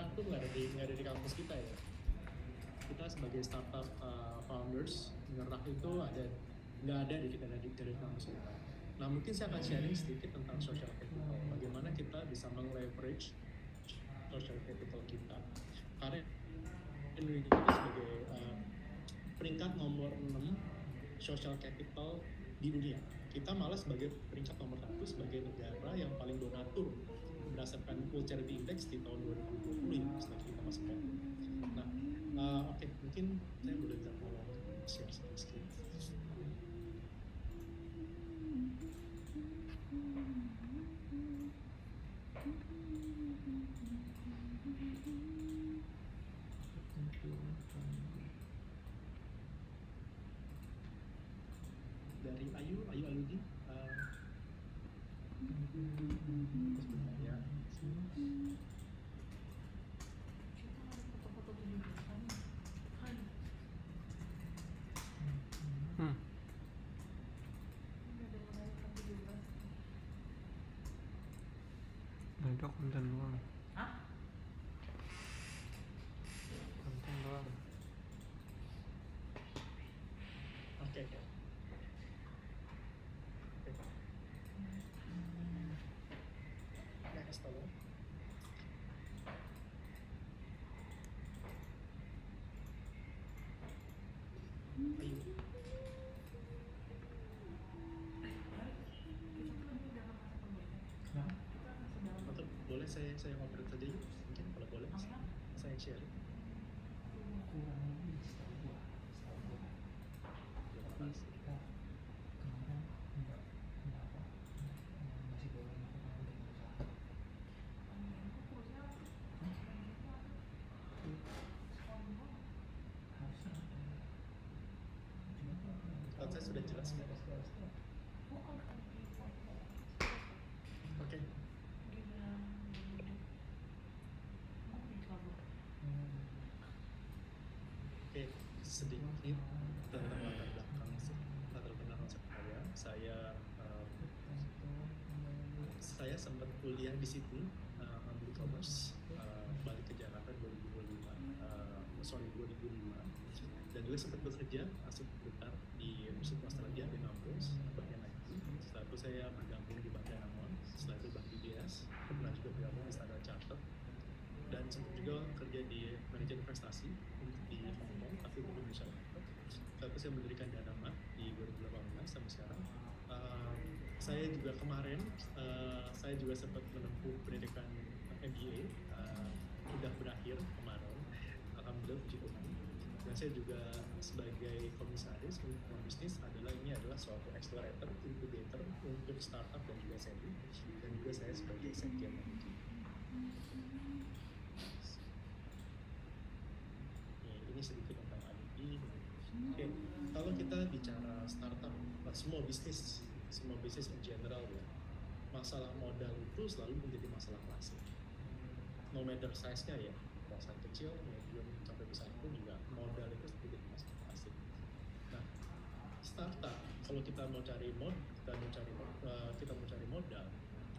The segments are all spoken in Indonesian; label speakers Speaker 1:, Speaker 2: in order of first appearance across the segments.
Speaker 1: startup tuh nggak ada di kampus kita ya. Kita sebagai startup founders Ngerak itu nggak ada di kita dari kampus kita. Nah mungkin saya akan sharing sedikit tentang social capital. Bagaimana kita bisa meng-leverage social capital kita. Karena Indonesia itu sebagai peringkat nomor 6 social capital di dunia. Kita malah sebagai peringkat nomor 1 sebagai negara yang paling donatur berdasarkan World Charity Index di tahun 2020 ya, setelah kita masuk ke. Nah, oke, mungkin saya boleh minta tolong share screen. Dari Ayu Aludi. Ya.
Speaker 2: Itu konten doang. Konten doang.
Speaker 1: Oke. Next, tolong. Ayu. Atau boleh saya ngobrol saja yuk? Mungkin kalau boleh saya share. Saya sudah jelas. Oke. Oke, sedikit tentang latar belakang saya. Saya sempat kuliah di Sydney, ambil commerce, balik ke Jakarta 2005, dan juga sempat bekerja sebentar di Universitas Australia di Melbourne, bagian IT. Setelah itu saya bergabung di Bank Danamon, setelah itu Bank DBS, pernah juga bergabung di Standard Chartered, dan sempat juga kerja di manajer investasi di Hong Kong, tapi belum Indonesia. Setelah itu saya mendirikan Danamat di 2018 sampai sekarang. Saya juga kemarin, saya juga sempat menempuh pendidikan MBA, sudah berakhir kemarin, alhamdulillah puji Tuhan. Dan saya juga sebagai komisaris untuk bisnis ini adalah suatu accelerator, incubator untuk startup dan juga SME, dan juga saya sebagai executive manager. Ini sedikit tentang ADI. Oke, kalau kita bicara startup, semua bisnis in general ya, masalah modal itu selalu menjadi masalah klasik. No matter size-nya ya, perusahaan kecil, medium, sampai besar pun juga modal itu menjadi masalah klasik. Nah, startup kalau kita mau cari modal,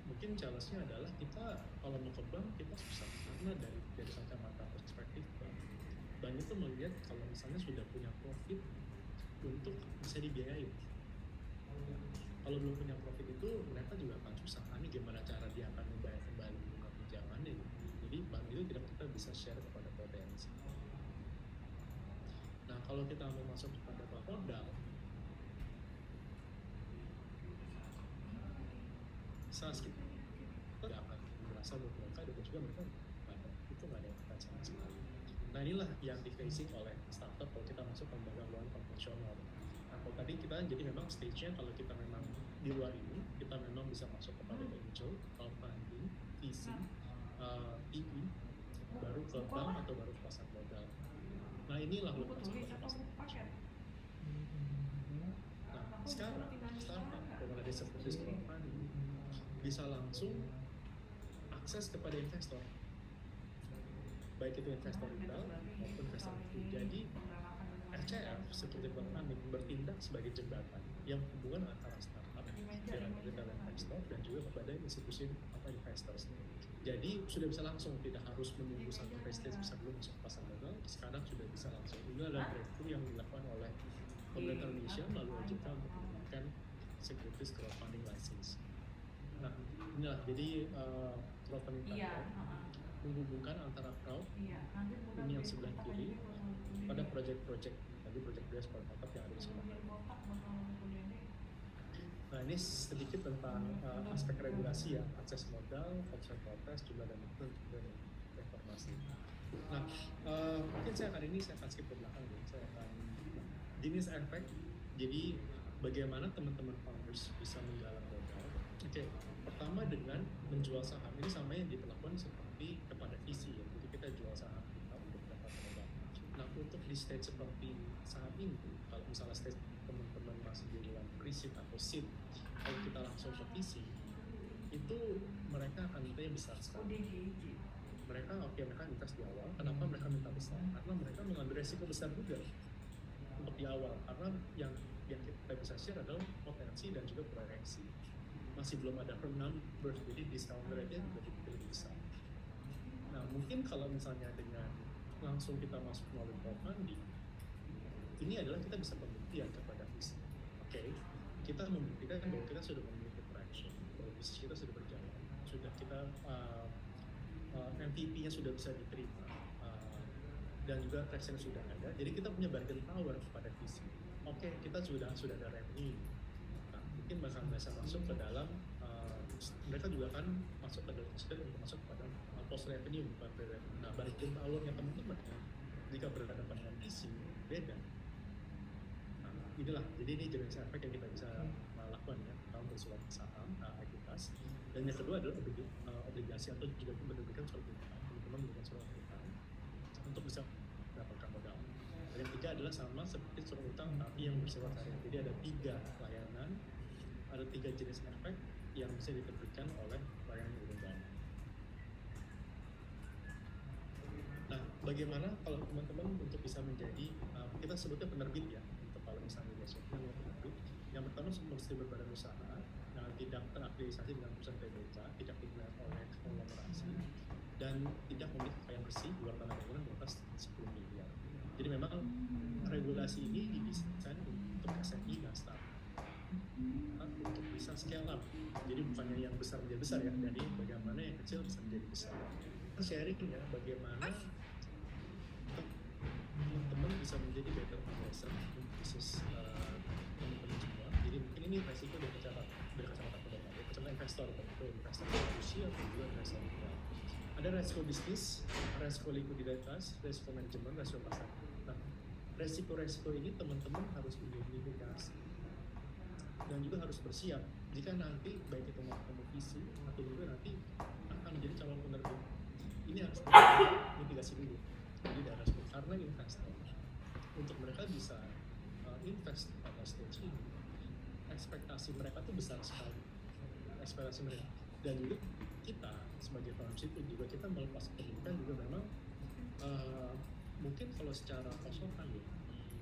Speaker 1: mungkin challenge-nya adalah kita kalau mau ke bank kita susah karena dari kacamata perspektif bank itu melihat kalau misalnya sudah punya profit untuk bisa dibiayai. Kalau belum punya profit itu mereka juga akan susah. Ini gimana cara dia akan membayar kembali bunga pinjamannya? Jadi bank itu tidak kita bisa share kepada potensi. Nah kalau kita mau masuk kepada modal, SaaS kita tidak akan merasa bahwa mereka dan juga mereka itu nggak ada yang akan sama sekali. Nah inilah yang di facing oleh startup kalau kita masuk ke lembaga keuangan konvensional. Nah kalau tadi kita jadi memang stage-nya kalau kita memang di luar ini kita memang bisa masuk kepada angel, crowdfunding, VC, PE, baru ke bank atau baru ke pasar modal. Nah inilah lo masuk ke pasar modal. Nah sekarang startup dengan ada seperti crowdfunding bisa langsung akses kepada investor, baik itu investor retail maupun investor itu. Jadi RCF seperti crowdfunding bertindak sebagai jembatan yang hubungan antara startup dengan retail investor dan juga kepada institusi investor. Jadi sudah bisa langsung, tidak harus menunggu sampai stage bisa belum masuk pasar modal. Sekarang sudah bisa langsung. Ini adalah breakthrough yang dilakukan oleh pemerintah Indonesia melalui OJK untuk memberikan securities crowdfunding license. Nah, inilah jadi crowdfunding platform menghubungkan antara crowd ini yang sebelah kiri pada project-project tadi project based startup yang ada di sebelah kanan. Nah, ini sedikit tentang aspek regulasi ya, akses modal, option protes, jumlah dan informasi. Nah, mungkin saya akan skip ke belakang ya. Saya akan jenis efek. Jadi bagaimana teman-teman founders bisa menggalang modal? Oke, pertama dengan menjual saham. Ini sama yang diperlakukan seperti kepada VC ya. Jadi kita jual saham kita untuk dapat modal. Nah, untuk di stage seperti saat ini, kalau misalnya stage teman-teman masih di dalam pre-seed atau seed, kalau kita langsung ke VC, itu mereka akan minta yang besar sekali. Mereka invest di awal. Kenapa mereka minta besar? Karena mereka mengambil resiko besar juga untuk di awal. Karena yang kita bisa share adalah potensi dan juga proyeksi. Masih belum ada firm number, jadi discount rate-nya juga lebih besar. Nah, mungkin kalau misalnya dengan langsung kita masuk melalui crowdfunding, ini adalah kita bisa pembuktian kepada VC. Oke, kita membuktikan bahwa kita sudah memiliki traction, bahwa bisnis kita sudah berjalan, sudah kita MVP-nya sudah bisa diterima, dan juga traction sudah ada. Jadi kita punya bargaining power kepada VC. Oke, kita sudah ada revenue. Nah, mungkin bakal bisa masuk ke dalam mereka juga akan masuk ke dalam untuk masuk pada post revenue bukan pre-revenue. Nah, bargaining power-nya teman-teman jika berhadapan dengan VC beda. Nah, inilah, jadi ini jenis efek yang kita bisa lakukan ya, kalau bersurat saham, ekuitas. Dan yang kedua adalah obligasi atau juga menerbitkan surat utang. Teman-teman memberikan surat utang untuk bisa mendapatkan modal. Dan yang ketiga adalah sama seperti surat utang tapi yang bersifat harian. Jadi ada 3 layanan, ada 3 jenis efek yang bisa diterbitkan oleh layanan undang. Nah, bagaimana kalau teman-teman untuk bisa menjadi kita sebutnya penerbit ya, untuk kalau misalnya biasanya penerbit, yang pertama mesti berbadan usaha, tidak terafiliasi dengan perusahaan TBK, tidak digelar oleh konglomerasi, dan tidak memiliki kekayaan bersih luar tanah bangunan di atas 10 miliar. Jadi memang regulasi ini didesain untuk SME dan startup untuk bisa scale up. Jadi bukannya yang besar menjadi besar ya, dari bagaimana yang kecil bisa menjadi besar. Kita sharing ya bagaimana teman-teman bisa menjadi better investor untuk bisnis teman-teman semua. Jadi mungkin ini resiko dari kacamata investor, atau investor manusia atau juga investor modal. Ada resiko bisnis, resiko likuiditas, resiko manajemen, resiko pasar. Nah, resiko-resiko ini teman-teman harus identifikasi dan juga harus bersiap jika nanti baik itu mau visi atau juga nanti akan menjadi calon penerbit. Ini harus mitigasi dulu. Jadi dari resiko karena investor untuk mereka bisa invest pada stage ini, ekspektasi mereka tuh besar sekali. Ekspektasi mereka dan juga kita sebagai founders itu juga kita melepas pendidikan juga memang mungkin kalau secara pasokan ya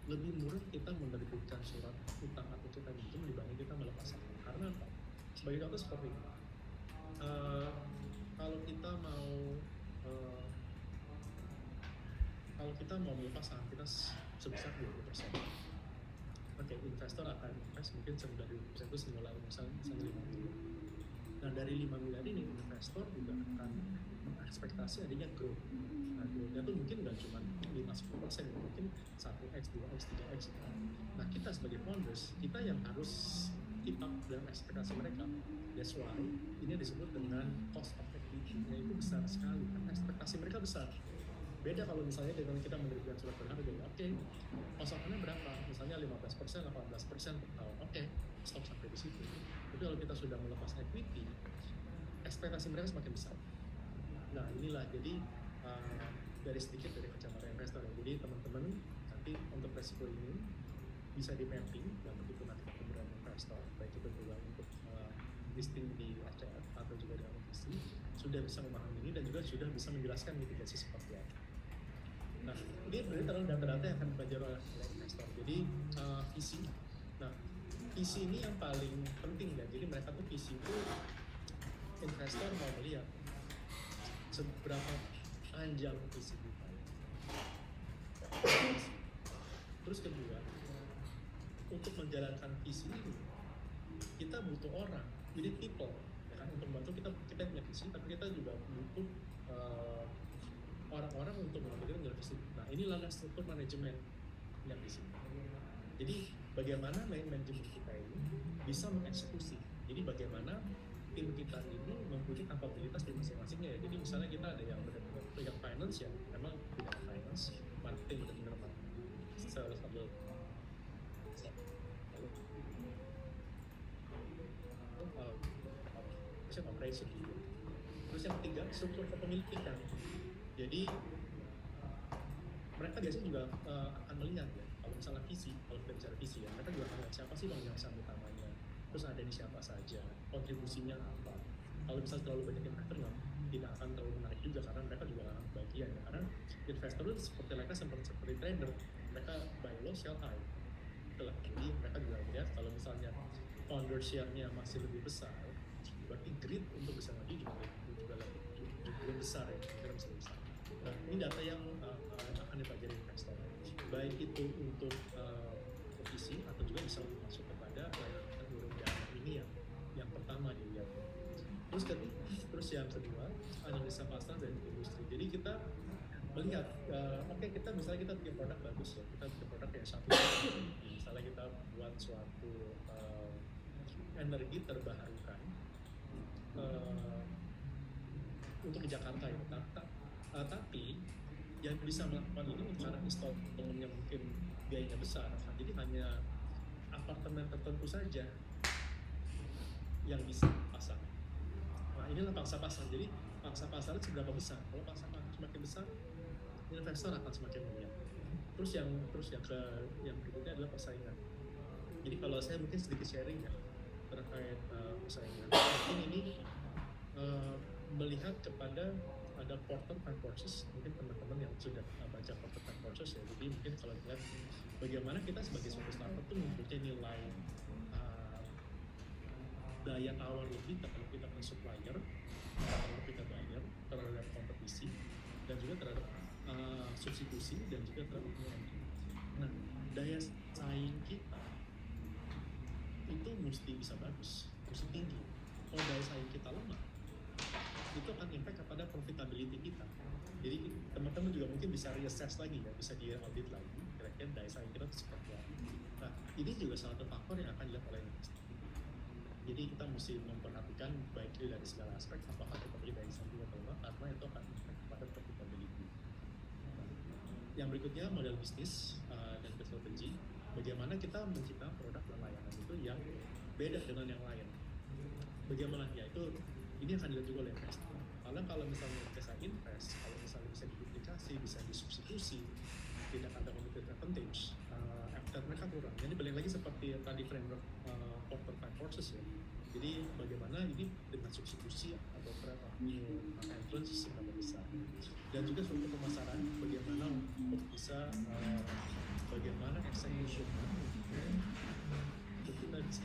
Speaker 1: lebih murah kita menerbitkan surat utang atau kita minjem dibanding kita melepas saham. Karena apa? Sebagai contoh seperti ini, kalau kita mau melepas saham kita sebesar 20%. Oke, investor akan invest mungkin dari 20% itu semula misalnya 5 miliar. Nah, dari 5 miliar ini investor juga akan mengekspektasi adanya growth. Nah, growth-nya tuh mungkin nggak cuma 5-10%, mungkin 1x, 2x, 3x. Nah, kita sebagai founders, kita yang harus keep up dengan ekspektasi mereka. That's why ini disebut dengan cost of equity-nya itu besar sekali, karena ekspektasi mereka besar. Beda kalau misalnya dengan kita menerbitkan surat berharga, oke, pasokannya berapa? Misalnya 15%, 18% per tahun. Oke, stop sampai di situ. Tapi kalau kita sudah melepas equity, ekspektasi mereka semakin besar. Nah, inilah jadi dari sedikit dari kacamata investor ya. Jadi teman-teman nanti untuk resiko ini bisa di mapping dan begitu nanti kemudian investor baik itu juga untuk listing di ACF atau juga di OTC sudah bisa memahami ini dan juga sudah bisa menjelaskan mitigasi seperti apa. Nah, ini berarti adalah data-data yang akan dipelajari oleh investor. Jadi visi. Nah, visi ini yang paling penting ya. Jadi mereka tuh visi itu investor mau melihat seberapa panjang visi kita. Terus kedua, untuk menjalankan visi ini kita butuh orang, jadi people, ya kan? Untuk membantu kita punya visi, tapi kita juga butuh orang-orang untuk mengambil visi. Nah, inilah struktur manajemen yang di sini. Jadi bagaimana manajemen kita ini bisa mengeksekusi. Jadi bagaimana tim kita ini mempunyai kapabilitas di masing-masingnya ya. Jadi misalnya kita ada yang benar-benar pegang finance ya, memang bidang finance, marketing benar-benar sales atau operation juga. Terus yang ketiga, struktur kepemilikan. Jadi mereka biasanya juga akan melihat ya, kalau misalnya visi, kalau kita bicara visi ya, mereka juga akan lihat siapa sih yang saham utamanya, terus ada di siapa saja, kontribusinya apa. Kalau misalnya terlalu banyak investor tidak akan terlalu menarik juga, karena mereka juga akan bagian ya. Karena investor itu seperti mereka seperti trader, mereka buy low, sell high. Itulah, jadi mereka juga melihat kalau misalnya founder share-nya masih lebih besar, berarti greed untuk bisa maju juga lebih besar ya, kira bisa besar. Nah, ini data yang akan dipelajari investor, baik itu untuk visi atau juga bisa masuk kepada dorong dana ini yang pertama dilihat. Terus yang kedua, analisa pasar dan industri. Jadi kita melihat, oke, kita misalnya kita bikin produk bagus ya, kita bikin produk kayak satu, misalnya kita buat suatu energi terbarukan untuk di Jakarta ya, tapi yang bisa melakukan ini karena installmentnya mungkin biayanya besar, jadi hanya apartemen tertentu saja yang bisa pasang. Nah, inilah pangsa pasar. Jadi pangsa pasar seberapa besar? Kalau pangsa pasar semakin besar, investor akan semakin banyak. Terus yang berikutnya adalah persaingan. Jadi kalau saya mungkin sedikit sharing ya terkait persaingan. Mungkin ini melihat kepada ada Porter Fan Courses, mungkin teman-teman yang sudah baca Porter Fan Courses ya. Jadi mungkin kalau lihat bagaimana kita sebagai suatu startup itu mempunyai nilai daya tawar lebih terhadap kita ke supplier, terhadap kita buyer, terhadap kompetisi, dan juga terhadap substitusi dan juga terhadap pengelolaan. Nah, daya saing kita itu mesti bisa bagus, mesti tinggi. Kalau daya saing kita lemah, itu akan impact kepada profitability kita. Jadi teman-teman juga mungkin bisa reassess lagi ya, bisa di audit lagi kira-kira daya saing kita itu seperti apa. Nah, ini juga salah satu faktor yang akan dilihat oleh investor. Jadi kita mesti memperhatikan baik dari segala aspek, apakah kita punya daya saing atau enggak, karena itu akan impact kepada profitability. Yang berikutnya model bisnis dan strategi. Bagaimana kita menciptakan produk dan layanan itu yang beda dengan yang lain. Bagaimana ya, itu ini akan dilihat juga oleh investor. Karena kalau misalnya bisa invest, kalau misalnya bisa diduplikasi, bisa disubstitusi, tidak ada competitive advantage, after mereka kurang. Jadi balik lagi seperti tadi framework Porter Fan Courses ya. Jadi bagaimana ini dengan substitusi atau new entrance seberapa besar. Dan juga struktur pemasaran, bagaimana untuk bisa bagaimana execution itu kita bisa.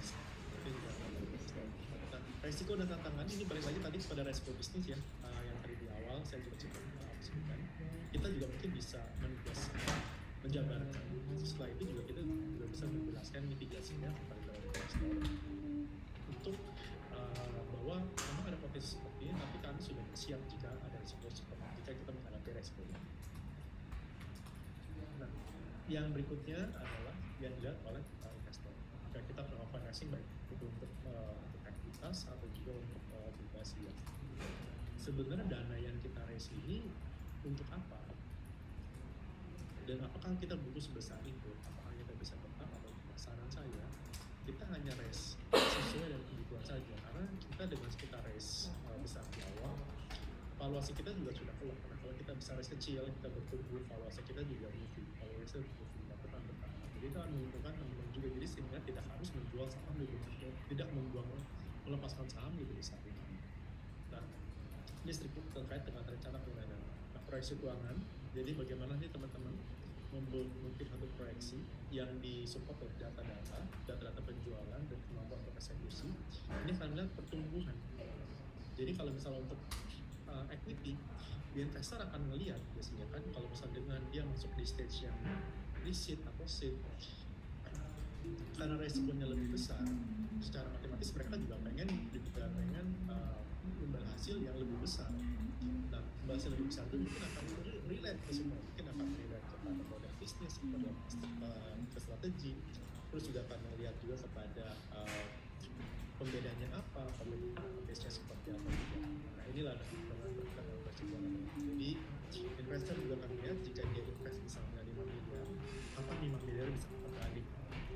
Speaker 1: Resiko dan tantangan ini balik lagi tadi pada resiko bisnis ya, yang tadi di awal saya juga sebutkan. Kita juga mungkin bisa menjabarkan. Setelah itu juga kita juga bisa menjelaskan mitigasinya kepada investor untuk bahwa memang ada potensi seperti ini, tapi kami sudah siap jika ada resiko seperti jika kita menghadapi resikonya. Nah, yang berikutnya adalah yang dilihat oleh investor. Jika kita melakukan financing baik itu untuk aktivitas atau juga untuk obligasi ya. Sebenarnya dana yang kita raise ini untuk apa? Dan apakah kita butuh sebesar itu? Apakah kita bisa tetap atau saran saya kita hanya raise sesuai dengan kebutuhan saja, karena kita dengan kita raise besar di awal, valuasi kita juga sudah keluar. Karena kalau kita bisa raise kecil, kita bertumbuh, valuasi kita juga moving, valuasi kita bertambah. Jadi itu akan menguntungkan teman-teman juga. Jadi sehingga tidak harus menjual saham lebih besar, tidak melepaskan saham lebih besar. Nah, ini sedikit terkait dengan rencana pendanaan. Nah, proyeksi keuangan. Jadi bagaimana nih teman-teman membuat mungkin satu proyeksi yang disupport oleh data-data penjualan dan kemampuan untuk eksekusi. Ini akan melihat pertumbuhan. Jadi kalau misalnya untuk equity investor akan melihat biasanya kan kalau misalnya dengan dia masuk di stage yang pre-seed atau seed, karena resikonya lebih besar, secara matematis mereka juga pengen imbal hasil yang lebih besar. Nah, imbal hasil lebih besar itu mungkin akan relate ke semua, mungkin akan relate kepada model bisnis, ke strategi, terus juga akan melihat juga kepada pembedanya apa, base-nya seperti apa juga. Nah, inilah dengan berkaitan dengan persetujuan. Jadi investor juga akan melihat jika dia invest misalnya 5 miliar, kapan 5 miliar bisa kembali.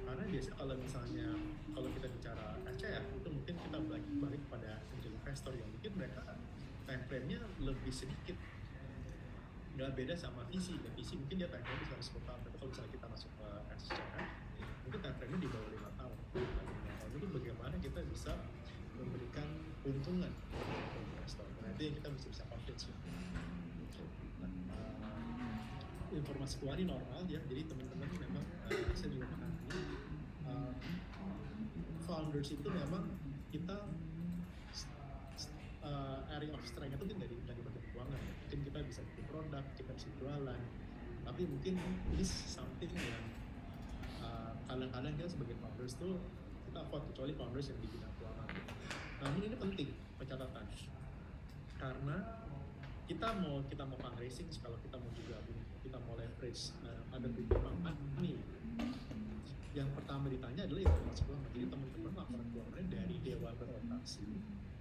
Speaker 1: Karena biasa kalau kita bicara SCF itu mungkin kita balik pada angel investor yang mungkin mereka time frame-nya lebih sedikit, nggak beda sama visi. Dan visi mungkin dia time frame bisa 10 tahun, tapi kalau misalnya kita masuk ke SCF mungkin time frame-nya di bawah 5 tahun. Nah, itu bagaimana kita bisa memberikan keuntungan ke investor. Nah, itu yang kita bisa convince. Informasi keuangan ini normal ya, jadi teman-teman memang saya juga mengalami founders itu memang kita area of strength itu kan dari bagian keuangan ya. Mungkin kita bisa bikin produk, kita bisa jualan, tapi mungkin ini something yang kadang-kadang kita sebagai founders tuh kita afford, kecuali founders yang di bidang keuangan. Namun ini penting pencatatan, karena kita mau fundraising, kalau kita mau juga kita mau leverage ada beberapa nih. Yang pertama ditanya adalah informasi keuangan. Jadi teman-teman laporan keuangannya dari dewa beroperasi,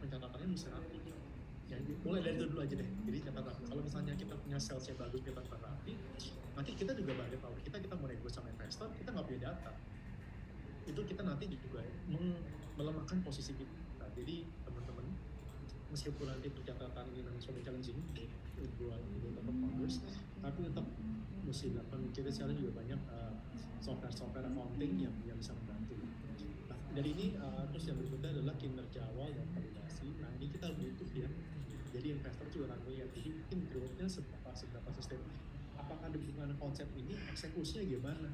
Speaker 1: pencatatannya bisa rapi. Ya, mulai dari itu dulu aja deh. Jadi catatan. Kalau misalnya kita punya salesnya bagus, kita rapi, nanti kita juga balik power kita mau negosiasi sama investor, kita nggak punya data. Itu kita nanti juga melemahkan posisi kita. Jadi teman-teman, meskipun nanti pencatatan ini memang sudah challenging buat founders, tapi tetap mesti dilakukan. Kita sekarang juga banyak software accounting yang bisa membantu. Nah, dari ini terus yang berikutnya adalah kinerja awal dan validasi. Nah, ini kita butuh ya. Jadi investor juga akan melihat, jadi mungkin growth-nya seberapa sustain. Apakah dengan konsep ini eksekusinya gimana?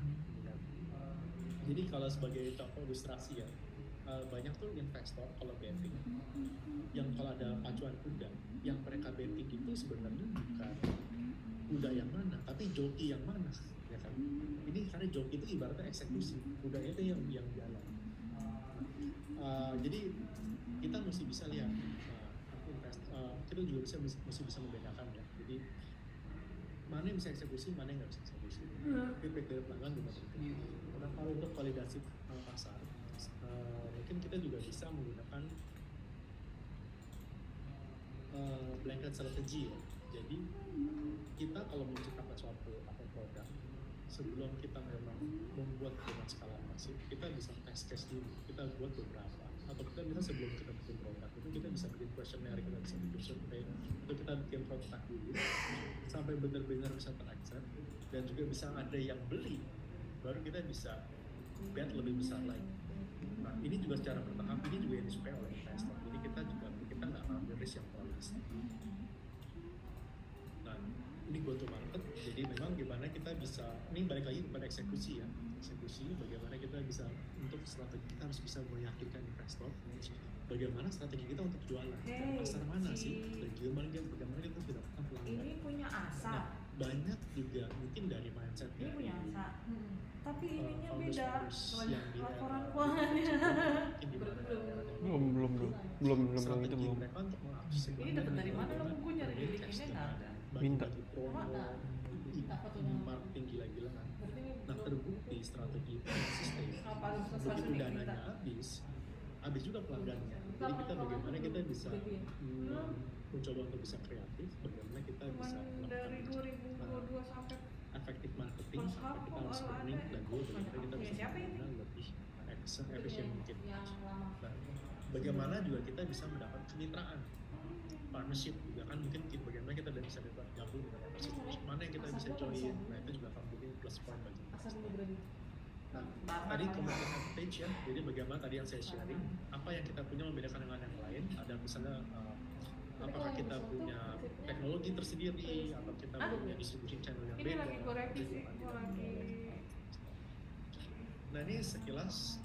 Speaker 1: Jadi kalau sebagai contoh ilustrasi ya, banyak tuh investor kalau betting yang kalau ada pacuan kuda, yang mereka betting itu sebenarnya bukan kuda yang mana, tapi joki yang mana, ya kan? Ini karena joki itu ibaratnya eksekusi, kuda itu yang jalan. Jadi kita mesti bisa lihat, kita juga mesti bisa membedakan ya. Jadi mana yang bisa eksekusi, mana yang nggak bisa eksekusi. Feedback dari pelanggan juga penting. Karena kalau untuk validasi pasar, mungkin kita juga bisa menggunakan blanket strategi ya. Jadi kita kalau menciptakan suatu produk, sebelum kita memang membuat dengan skala masif, kita bisa test case dulu. Kita buat beberapa, atau kita bisa sebelum kita bikin produk itu kita bisa bikin questionnaire, kita bisa bikin survei, itu kita bikin prototype dulu sampai benar-benar bisa teraccept dan juga bisa ada yang beli, baru kita bisa bet lebih besar lagi. Nah, ini juga secara bertahap, ini juga yang disukai oleh investor. Jadi kita nggak ambil risk yang terlalu besar. Nah, ini go to market. Jadi memang gimana kita bisa, ini balik lagi kepada eksekusi ya. Eksekusi, bagaimana kita bisa untuk strategi, kita harus bisa meyakinkan investor. Bagaimana strategi kita untuk jualan? Pasar mana sih? Dan bagaimana kita mendapatkan pelanggan?
Speaker 3: Ini punya asa.
Speaker 1: Nah, banyak juga mungkin dari mindset.
Speaker 3: Ini punya asa. Tapi ininya beda.
Speaker 1: Laporan
Speaker 3: keuangannya.
Speaker 2: Belum itu belum.
Speaker 3: Ini dapat dari mana lo bukunya? Dari LinkedIn nggak ada.
Speaker 2: Minta.
Speaker 1: Marketing gila-gilaan. Nah, terbukti strategi itu sistem. Begitu dananya habis juga pelanggannya. Jadi kita bagaimana kita bisa mencoba untuk bisa kreatif, bagaimana kita bisa
Speaker 3: dari 2022 sampai
Speaker 1: efektif marketing, sampai kita harus earning dan juga bagaimana kita bisa lebih efisien mungkin. Nah, bagaimana juga kita bisa mendapat kemitraan, partnership juga kan, mungkin bagaimana kita bisa gabung dengan partnership, mana yang kita bisa join. Nah, itu juga akan menjadi plus point bagi kita. Nah, tadi commercial advantage ya, jadi bagaimana tadi yang saya sharing, apa yang kita punya membedakan dengan yang lain, ada misalnya apakah kita punya teknologi tersendiri, atau kita punya distribution channel yang beda. Nah, ini sekilas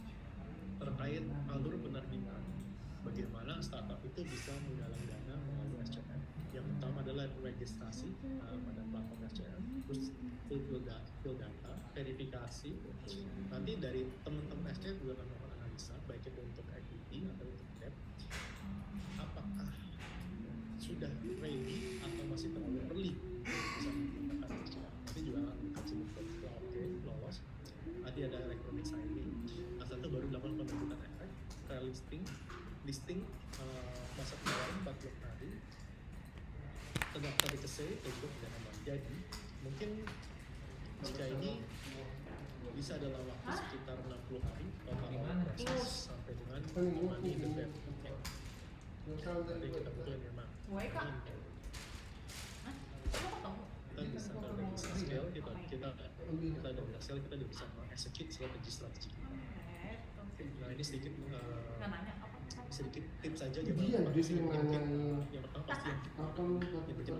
Speaker 1: terkait alur penerbitan, bagaimana startup itu bisa menggalang dana melalui SCF. Yang pertama adalah kita registrasi pada platform SCM, terus fill data, verifikasi. Nanti dari teman-teman SCM juga akan melakukan analisa, baik itu untuk equity atau untuk debt. Apakah sudah ready atau masih terlalu early bisa menggunakan SCM? Nanti juga akan dikasih setelah oke, lolos. Nanti ada electronic signing. Nah, satu baru dilakukan pembentukan efek, listing masa penawaran 40 hari, terdaftar di KSE untuk dana bank. Jadi mungkin jika ini bisa dalam waktu sekitar 60 hari total proses sampai dengan money in the bank. Jadi kita butuhin memang kita bisa dari scale kita dari scale kita udah bisa execute strategi. Nah ini sedikit tips saja
Speaker 4: Iya, dia sih nanyain
Speaker 1: yang pertama pasti
Speaker 4: apa lu bisa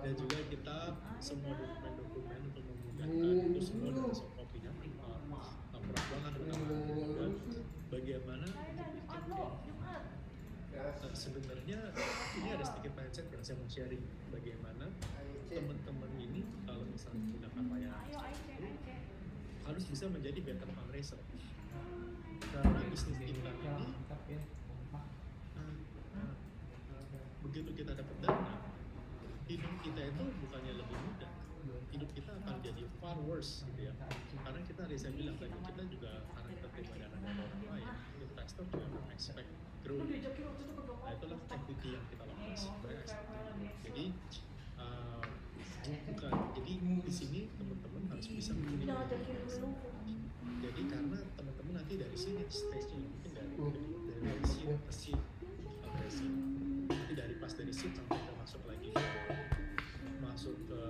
Speaker 1: dan juga kita semua dokumen untuk memudahkan itu semua dari soft copy-nya perakbangan dan bagaimana sebenarnya ini ada sedikit mindset yang saya mau sharing bagaimana teman-teman ini kalau misalnya menggunakan layanan harus bisa menjadi better fundraiser karena bisnis kita ini begitu kita dapat dana hidup kita itu bukannya lebih mudah, hidup kita akan jadi far worse gitu ya karena kita saya bilang tadi kita juga karena kita terima dana dari orang lain investor juga expect growth. Nah itulah equity yang kita lakukan sebenarnya jadi jadi di sini teman-teman harus bisa menjadi jadi karena teman-teman nanti dari sini stage-nya mungkin dari seed ke seed sampai seed nanti dari seed sampai ke masuk ke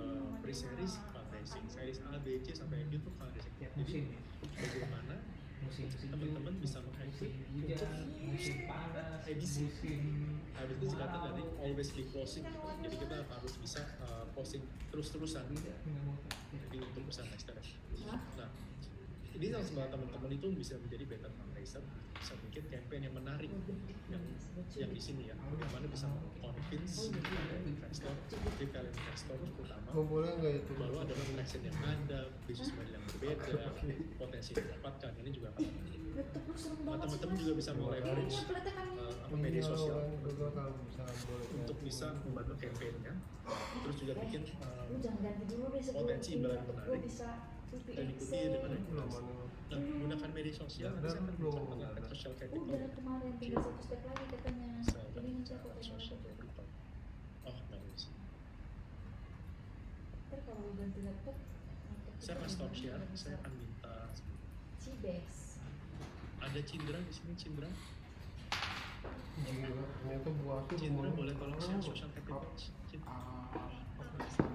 Speaker 1: pre-series fundraising, series A, B, C sampai E itu fundraising. Jadi bagaimana teman-teman bisa mengakses edisi. Habis itu singkatan dari always be closing. Jadi kita harus bisa closing terus-terusan. Jadi untuk usaha next step. Nah, ini sama teman-teman itu bisa menjadi better fundraiser, bisa bikin campaign yang menarik yang di sini ya, bagaimana bisa convince investor, retail investor terutama bahwa ada traction yang ada, bisnis model yang berbeda, potensi yang didapatkan ini juga akan menarik. Nah, teman-teman juga bisa leverage media sosial untuk bisa membantu campaignnya, terus juga bikin potensi imbalan menarik dan ikuti dengan regulasi. Nah, menggunakan media sosial, saya akan menggunakan social capital.
Speaker 5: Udah kemarin tinggal satu step lagi katanya. Ini nanti aku
Speaker 1: social capital. Oh, bagus.
Speaker 5: Ntar kalau ganti laptop,
Speaker 1: saya akan stop share. Saya akan minta.
Speaker 5: Cibes.
Speaker 1: Ada Cindra di sini, Cindra.
Speaker 4: Ternyata buah tuh
Speaker 1: Cindra boleh tolong share social capital.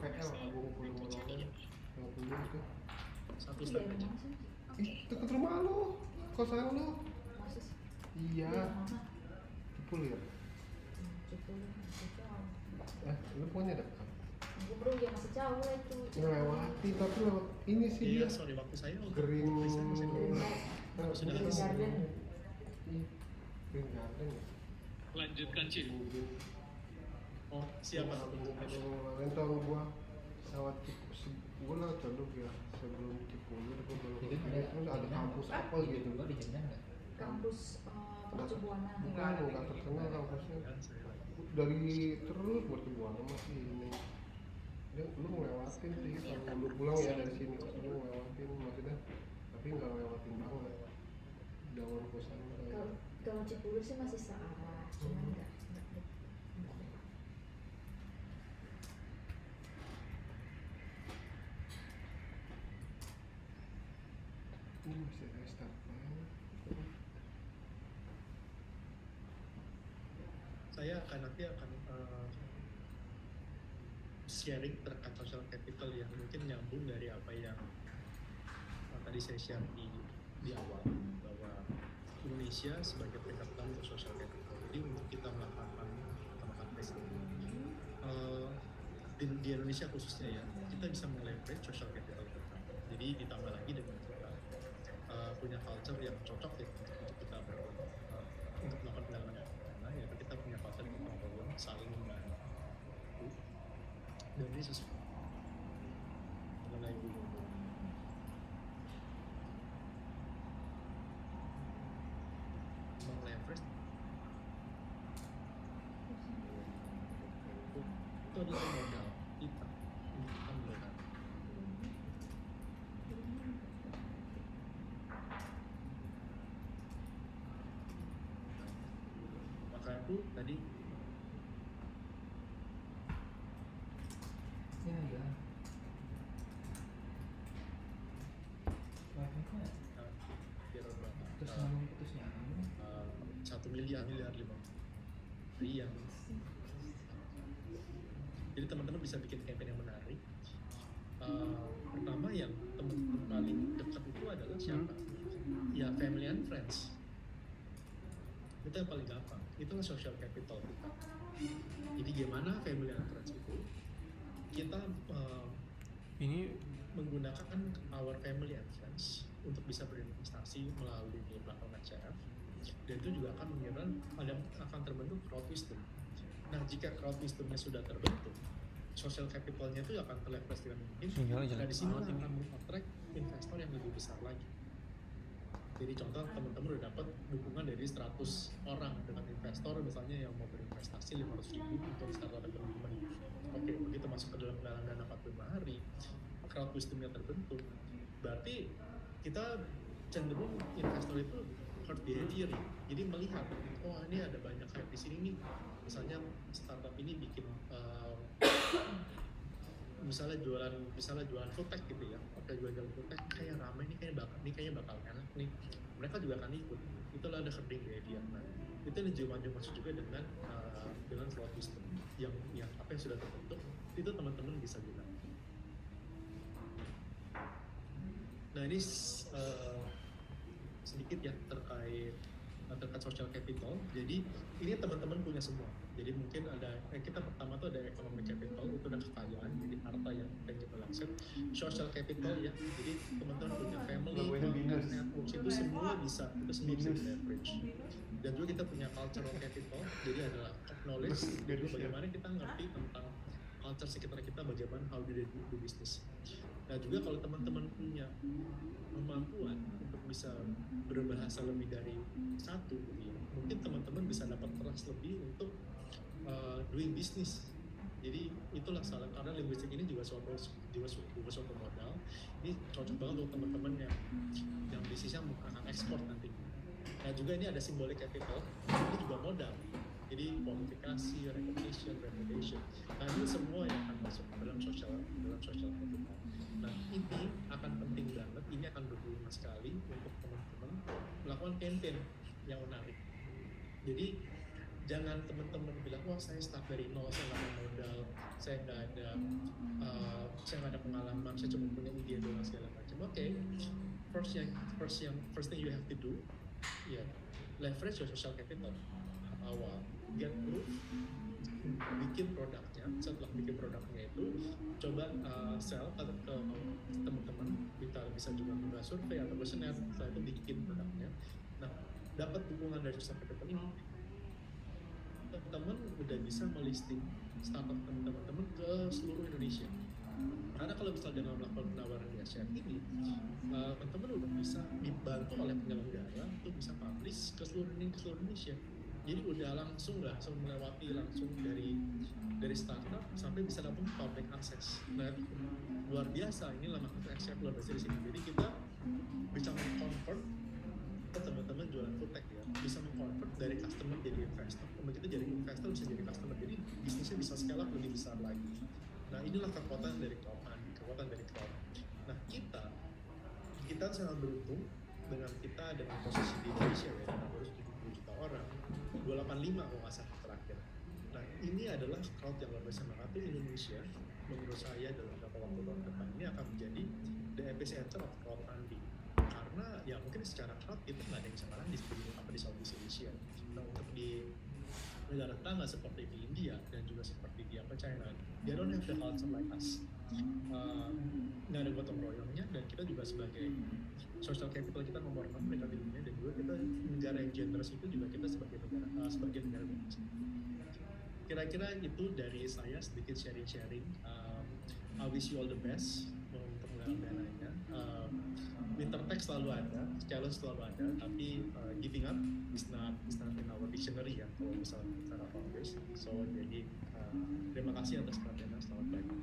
Speaker 4: PL aku belum itu.
Speaker 1: Satu slide aja.
Speaker 4: Deket rumah lu, kosan lu. Iya. Cipul ya? Lu punya dekat?
Speaker 5: Gue bro ya masih jauh lah itu.
Speaker 4: Ngelewati, tapi lewat ini sih
Speaker 1: iya,
Speaker 4: dia.
Speaker 1: sorry, waktu saya
Speaker 4: Green
Speaker 1: sudah
Speaker 5: Green Garden.
Speaker 4: Green Garden ya?
Speaker 1: Lanjutkan, Cin. Oh, siapa?
Speaker 4: Kemarin tahun gua lewat gua lewat Codok ya, sebelum Cipulir gua belum. Terus ada kampus apa gitu?
Speaker 5: Kampus Mercu Buana.
Speaker 4: Bukan, nggak terkenal kampusnya. Dari terus Mercu Buana masih ini. Dia lu ngelewatin sih, kalau lu pulang ya dari sini, lu ngelewatin maksudnya, tapi nggak ngelewatin banget. Daun kosan.
Speaker 5: Kalau Cipulir sih masih searah, cuman nggak.
Speaker 4: Ini bisa restart kan?
Speaker 1: Saya nanti akan sharing terkait social capital yang mungkin nyambung dari apa yang tadi saya share di awal bahwa Indonesia sebagai peringkat utama untuk social capital. Jadi untuk kita melakukan presiden di Indonesia khususnya ya, kita bisa meleverage social capital kita. Jadi ditambah lagi dengan kita punya culture yang cocok ya untuk kita untuk melakukan pengalaman yang dana, yaitu kita punya culture yang saling membantu. Dan ini sesuatu mengenai dulu meng-leverage itu adalah modal kita untuk kita melihat. Maka itu tadi
Speaker 2: Ya ya. Wifi-nya
Speaker 1: biar berapa?
Speaker 2: putus nyambung.
Speaker 1: 1 miliar 5. Iya. Jadi teman-teman bisa bikin campaign yang menarik. Pertama yang teman-teman paling dekat itu adalah siapa? Ya family and friends. Itu yang paling gampang. Itulah social capital kita. Jadi gimana family and friends itu? Kita
Speaker 2: Ini
Speaker 1: menggunakan our family and friends untuk bisa berinvestasi melalui platform HCF, dan itu juga akan akan terbentuk crowd wisdom. Nah, jika crowd wisdomnya sudah terbentuk, social capitalnya itu akan terleverage dengan mungkin,
Speaker 2: Sinyalnya jelek
Speaker 1: dan di sini
Speaker 2: banget ini.
Speaker 1: akan meng-attract investor yang lebih besar lagi. Jadi contoh teman-teman udah dapat dukungan dari 100 orang dengan investor misalnya yang mau berinvestasi 500.000 untuk startup teman-teman. Oke, begitu masuk ke dalam penggalangan dana 45 hari, crowd wisdomnya terbentuk, berarti kita cenderung investor itu herd behavior, jadi melihat, oh ini ada banyak hype di sini nih, misalnya startup ini bikin misalnya jualan food tech gitu ya, oke jualan food tech kayak ramai nih, kayaknya bakal enak nih, mereka juga akan ikut. Itulah ada herding behavior. Nah, itu yang masuk juga dengan crowd wisdom yang apa yang sudah terbentuk itu teman-teman bisa gunakan. Nah ini sedikit ya terkait social capital. Jadi ini teman-teman punya semua. Jadi mungkin ada kita pertama tuh ada economic capital, itu ada kekayaan, jadi harta yang tangible asset. Social capital ya, jadi teman-teman punya family, networks, itu semua bisa di leverage. Dan juga kita punya cultural capital, jadi adalah knowledge, jadi bagaimana kita ngerti tentang culture sekitar kita, bagaimana how do they do business. Nah juga kalau teman-teman punya kemampuan untuk bisa berbahasa lebih dari satu, gitu ya, mungkin teman-teman bisa dapat trust lebih untuk doing business. Jadi itulah salah, karena linguistik ini juga suatu modal. Ini cocok banget untuk teman-teman yang bisnisnya akan ekspor nanti. Nah juga ini ada symbolic capital, ini juga modal. Jadi qualifikasi, recognition, reputation. Nah ini semua yang akan masuk dalam social capital. Nah ini akan penting banget, ini akan berguna sekali untuk teman-teman melakukan campaign yang menarik. Jadi jangan teman-teman bilang, wah saya start dari nol, saya nggak ada modal, saya nggak ada pengalaman, saya cuma punya ide doang segala macam. Oke, first thing you have to do, ya leverage your social capital awal, get proof, bikin produknya. Setelah bikin produknya itu coba sell ke teman-teman, kita bisa juga membuat survei atau questionnaire. Setelah itu bikin produknya. Nah, dapat dukungan dari social capital ini, teman-teman udah bisa melisting startup teman-teman ke seluruh Indonesia. Karena kalau misalnya dengan melakukan penawaran di Asia ini, teman-teman udah bisa dibantu oleh penyelenggara untuk bisa publish ke seluruh Indonesia. Jadi udah langsung melewati langsung dari startup sampai bisa dapat public access. Nah, luar biasa, inilah makanya Asia luar biasa di sini. Jadi kita bisa meng-convert ke teman-teman jualan food tech ya, bisa meng-convert dari customer jadi investor. Begitu jadi investor bisa jadi customer, jadi bisnisnya bisa scale up lebih besar lagi. Nah inilah kekuatan dari cloud. Nah kita sangat beruntung dengan posisi di Indonesia ya, dengan baru 70 juta orang, 285 kalau nggak salah terakhir. Nah ini adalah crowd yang luar biasa. Maka Indonesia menurut saya dalam beberapa waktu depan ini akan menjadi the epicenter of crowdfunding. Karena ya mungkin secara crowd kita nggak ada yang sama di Southeast Asia. Nah untuk di negara tetangga seperti di India dan juga seperti di China, they don't have the culture like us. Nggak ada gotong royongnya, dan kita juga sebagai social capital kita nomor 6 mereka di dunia, dan juga kita negara yang generous itu juga kita sebagai negara kira-kira itu dari saya sedikit sharing-sharing. I wish you all the best untuk menggalang dananya. Winter tech selalu ada, challenge selalu ada, tapi giving up is not in our dictionary ya kalau misalnya bicara founders. So jadi terima kasih atas perhatiannya. Selamat pagi.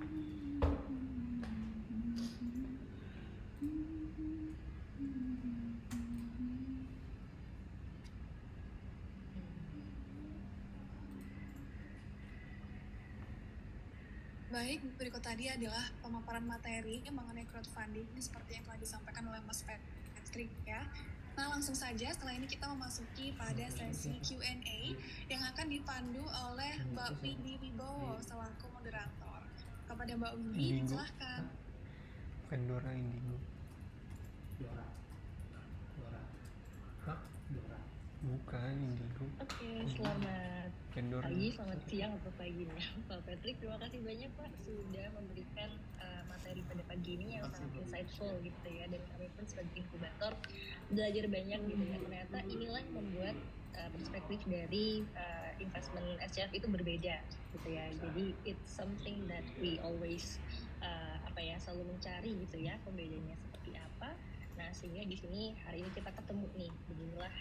Speaker 6: Baik, berikut tadi adalah pemaparan materi mengenai crowdfunding seperti yang telah disampaikan oleh Mas Patrick ya. Nah, langsung saja setelah ini kita memasuki pada sesi Q&A yang akan dipandu oleh Mbak Windy Wibowo selaku moderator. Kepada Mbak Windy, silahkan.
Speaker 2: Bukan Dora Indigo. Hah? Bukan Indigo.
Speaker 7: Oke, selamat
Speaker 2: Kendor.
Speaker 7: pagi, selamat siang atau pagi nih Pak Patrick. Terima kasih banyak Pak sudah memberikan materi pada pagi ini yang sangat insightful gitu ya. Dan kami pun sebagai inkubator belajar banyak gitu ya. Ternyata inilah yang membuat perspektif dari investment SCF itu berbeda gitu ya. Jadi it's something that we always selalu mencari gitu ya, pembedanya seperti apa. Nah, sehingga di sini hari ini kita ketemu nih, beginilah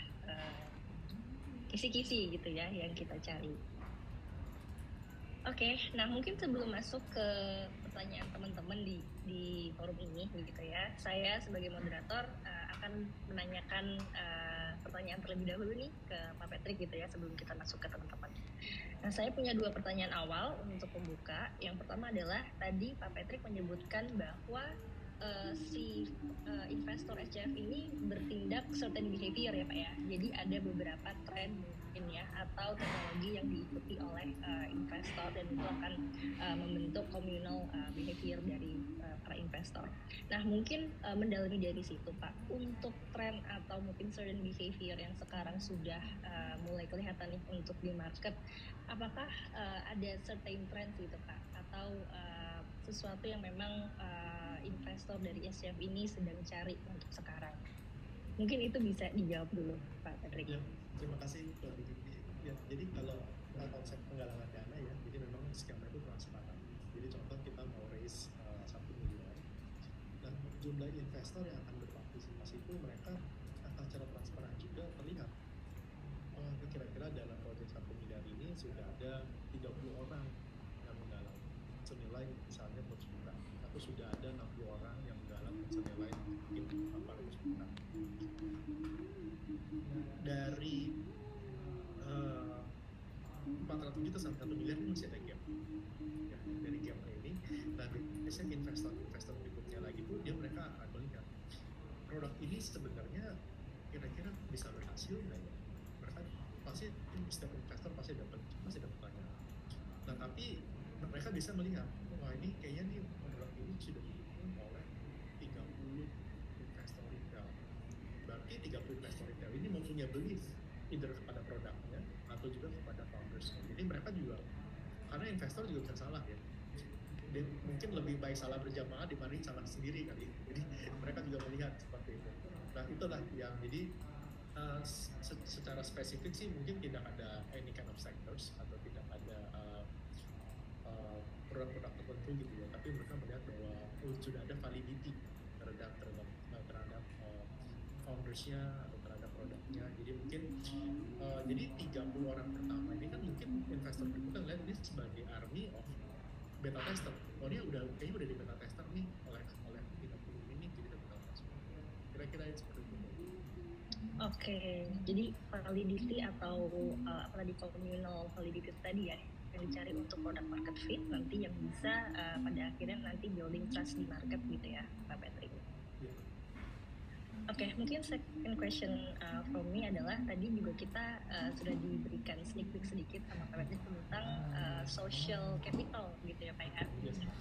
Speaker 7: kisi-kisi gitu ya yang kita cari. Oke, nah mungkin sebelum masuk ke pertanyaan teman-teman di forum ini gitu ya, saya sebagai moderator akan menanyakan pertanyaan terlebih dahulu nih ke Pak Patrick gitu ya sebelum kita masuk ke teman-teman. Nah, saya punya 2 pertanyaan awal untuk pembuka. Yang pertama adalah tadi Pak Patrick menyebutkan bahwa si investor SCF ini bertindak certain behavior ya Pak ya. Jadi ada beberapa tren mungkin ya atau teknologi yang diikuti oleh investor dan itu akan membentuk communal behavior dari para investor. Nah mungkin mendalami dari situ Pak, untuk tren atau mungkin certain behavior yang sekarang sudah mulai kelihatan nih untuk di market, apakah ada certain trends gitu Pak atau sesuatu yang memang investor dari SCF ini sedang cari untuk sekarang? Mungkin itu bisa dijawab dulu Pak Patrick.
Speaker 1: Ya, terima kasih Mbak Vicky. Ya, jadi kalau konsep penggalangan dana ya, jadi memang skema itu transparan. Jadi contoh kita mau raise 1 miliar, dan jumlah investor yang akan berpartisipasi itu mereka akan secara transparan juga terlihat. Kira-kira dalam proyek 1 miliar ini sudah ada 30 orang yang menggalang senilai misalnya 100 juta, atau sudah ada 60 orang yang menggalang senilai mungkin 400 juta. Dari 400 juta sampai 1 miliar ini masih ada gap ya, dari gap ini. Nah biasanya investor berikutnya lagi tuh mereka akan melihat produk ini sebenarnya kira-kira bisa berhasil nggak ya. Mereka pasti, setiap investor pasti dapat tanya. Nah tapi mereka bisa melihat, wah ini kayaknya nih produk ini sudah didukung oleh 30 investor retail. Berarti 30 investor retail ini mempunyai belief either kepada produknya atau juga kepada founders. Jadi mereka juga, karena investor juga bisa salah ya. Dan mungkin lebih baik salah berjamaah dibanding salah sendiri kali. Jadi mereka juga melihat seperti itu. Nah itulah yang jadi secara spesifik sih mungkin tidak ada any kind of sectors atau tidak ada produk-produk tertentu gitu ya, tapi mereka melihat bahwa sudah ada validity terhadap foundersnya atau terhadap produknya. Jadi mungkin jadi 30 orang pertama ini kan mungkin investor berikutnya lihat ini sebagai army of beta tester. Oh ini kayaknya udah di beta tester nih oleh 30 ini, jadi kita bakal masuk. Kira-kira itu seperti itu.
Speaker 7: Oke, jadi validity atau tadi communal validity tadi ya yang dicari untuk product market fit nanti yang bisa pada akhirnya nanti building trust di market gitu ya Pak Patrick. Oke, mungkin second question from me adalah tadi juga kita sudah diberikan sneak peek sedikit sama Pak Patrick tentang social capital gitu ya Pak ya.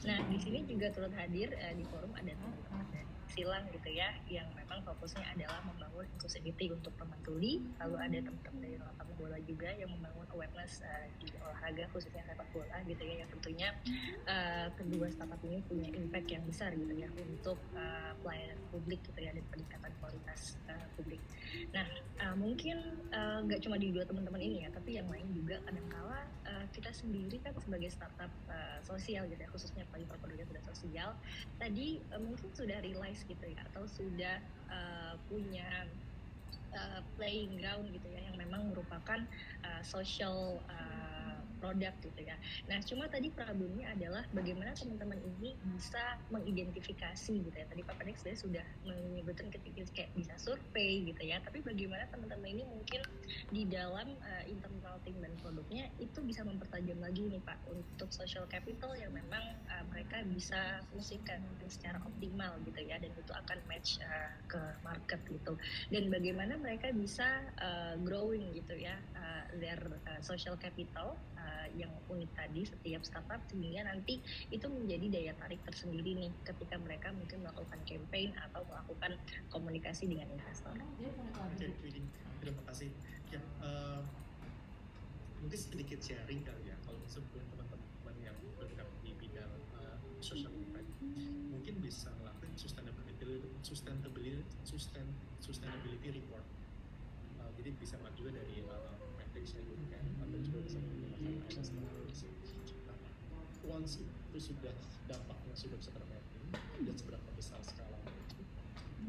Speaker 7: Nah di sini juga turut hadir di forum ada teman-teman silang gitu ya, yang memang fokusnya adalah membangun inclusivity untuk teman tuli. Lalu ada teman-teman dari lapangan bola juga yang membangun awareness di olahraga khususnya sepak bola gitu ya, yang tentunya kedua startup ini punya impact yang besar gitu ya untuk pelayanan publik gitu ya dan peningkatan kualitas publik. Nah mungkin nggak cuma di dua teman-teman ini ya, tapi yang lain juga kadangkala kita sendiri kan sebagai startup sosial gitu ya, khususnya paling produknya sudah sosial, tadi mungkin sudah realize gitu ya, atau sudah punya playing ground gitu ya, yang memang merupakan social product gitu ya. Nah, cuma tadi problemnya adalah bagaimana teman-teman ini bisa mengidentifikasi gitu ya. Tadi Pak Panik sudah menyebutkan ketika kayak bisa survei gitu ya. Tapi bagaimana teman-teman ini mungkin di dalam internal tim dan produknya itu bisa mempertajam lagi nih Pak untuk social capital yang memang mereka bisa fungsikan secara optimal gitu ya, dan itu akan match ke market gitu. Dan bagaimana mereka bisa growing gitu ya their social capital yang unik tadi setiap startup, sehingga nanti itu menjadi daya tarik tersendiri nih ketika mereka mungkin melakukan campaign atau melakukan komunikasi dengan investor.
Speaker 1: Oke, terima kasih. Ya, mungkin sedikit sharing kali ya, kalau misalnya teman-teman yang bergerak di bidang social impact mungkin bisa melakukan sustainability report. Jadi bisa maju juga dari matrix yang kan, atau juga bisa menggunakan ISO. Nah, once itu sudah dampaknya sudah bisa termapping dan seberapa besar skalanya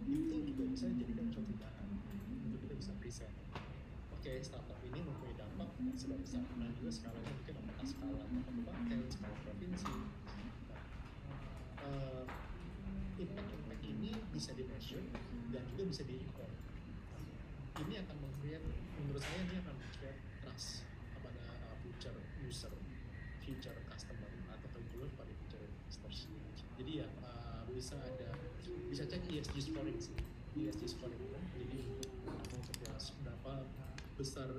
Speaker 1: itu juga bisa dijadikan contoh tindakan untuk kita bisa present. Oke, startup ini mempunyai dampak seberapa besar, dan juga skalanya mungkin apakah skala kabupaten, skala provinsi. Nah, impact ini bisa di measure dan juga bisa di report. Ini akan menurut saya ini akan create trust kepada future user, future customer, atau juga pada future investors. Jadi ya bisa cek ESG scoring sih, ESG scoring. Jadi untuk mencegah berapa besar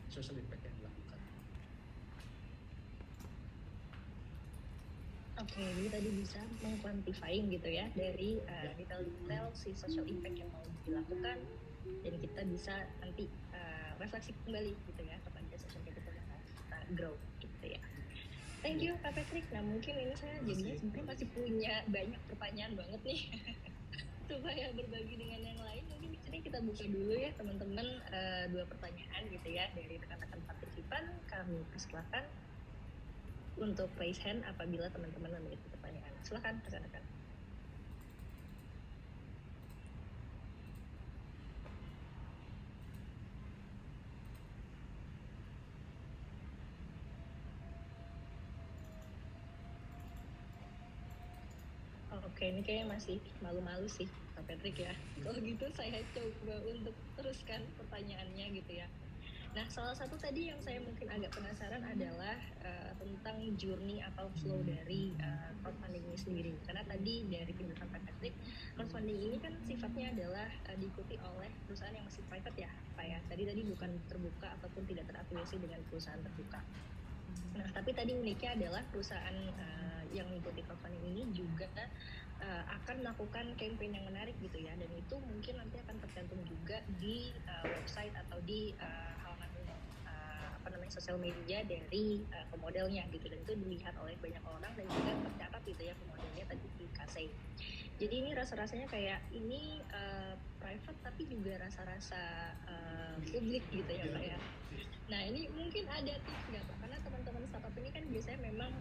Speaker 1: social impact yang dilakukan.
Speaker 7: Oke, jadi tadi bisa mengquantifying gitu ya dari detail-detail si social impact yang mau dilakukan, dan kita bisa nanti refleksi kembali gitu ya kepada social capital yang kita grow gitu ya. Thank you Pak Patrick. Nah mungkin ini saya jadinya sebenarnya masih punya banyak pertanyaan banget nih supaya berbagi dengan yang lain. Mungkin di sini kita buka dulu ya teman-teman 2 pertanyaan gitu ya dari rekan-rekan partisipan. Kami persilakan untuk raise hand apabila teman-teman memiliki pertanyaan. Silakan rekan-rekan. Oke, ini kayaknya masih malu-malu sih Pak Patrick ya. Kalau gitu saya coba untuk teruskan pertanyaannya gitu ya. Nah, salah satu tadi yang saya mungkin agak penasaran adalah tentang journey atau flow dari crowdfunding ini sendiri. Karena tadi dari penjelasan Pak Patrick, crowdfunding ini kan sifatnya adalah diikuti oleh perusahaan yang masih private ya, Pak ya. Tadi bukan terbuka ataupun tidak terafiliasi dengan perusahaan terbuka. Nah, tapi tadi uniknya adalah perusahaan yang mengikuti crowdfunding ini juga akan melakukan campaign yang menarik gitu ya, dan itu mungkin nanti akan tercantum juga di website atau di halaman sosial media dari pemodelnya gitu, dan itu dilihat oleh banyak orang dan juga tercatat gitu ya pemodelnya tadi di Kasei. Jadi ini rasa-rasanya kayak ini private tapi juga rasa-rasa publik gitu ya Pak ya. Nah ini mungkin ada tips nggak Pak? Karena teman-teman startup ini kan biasanya memang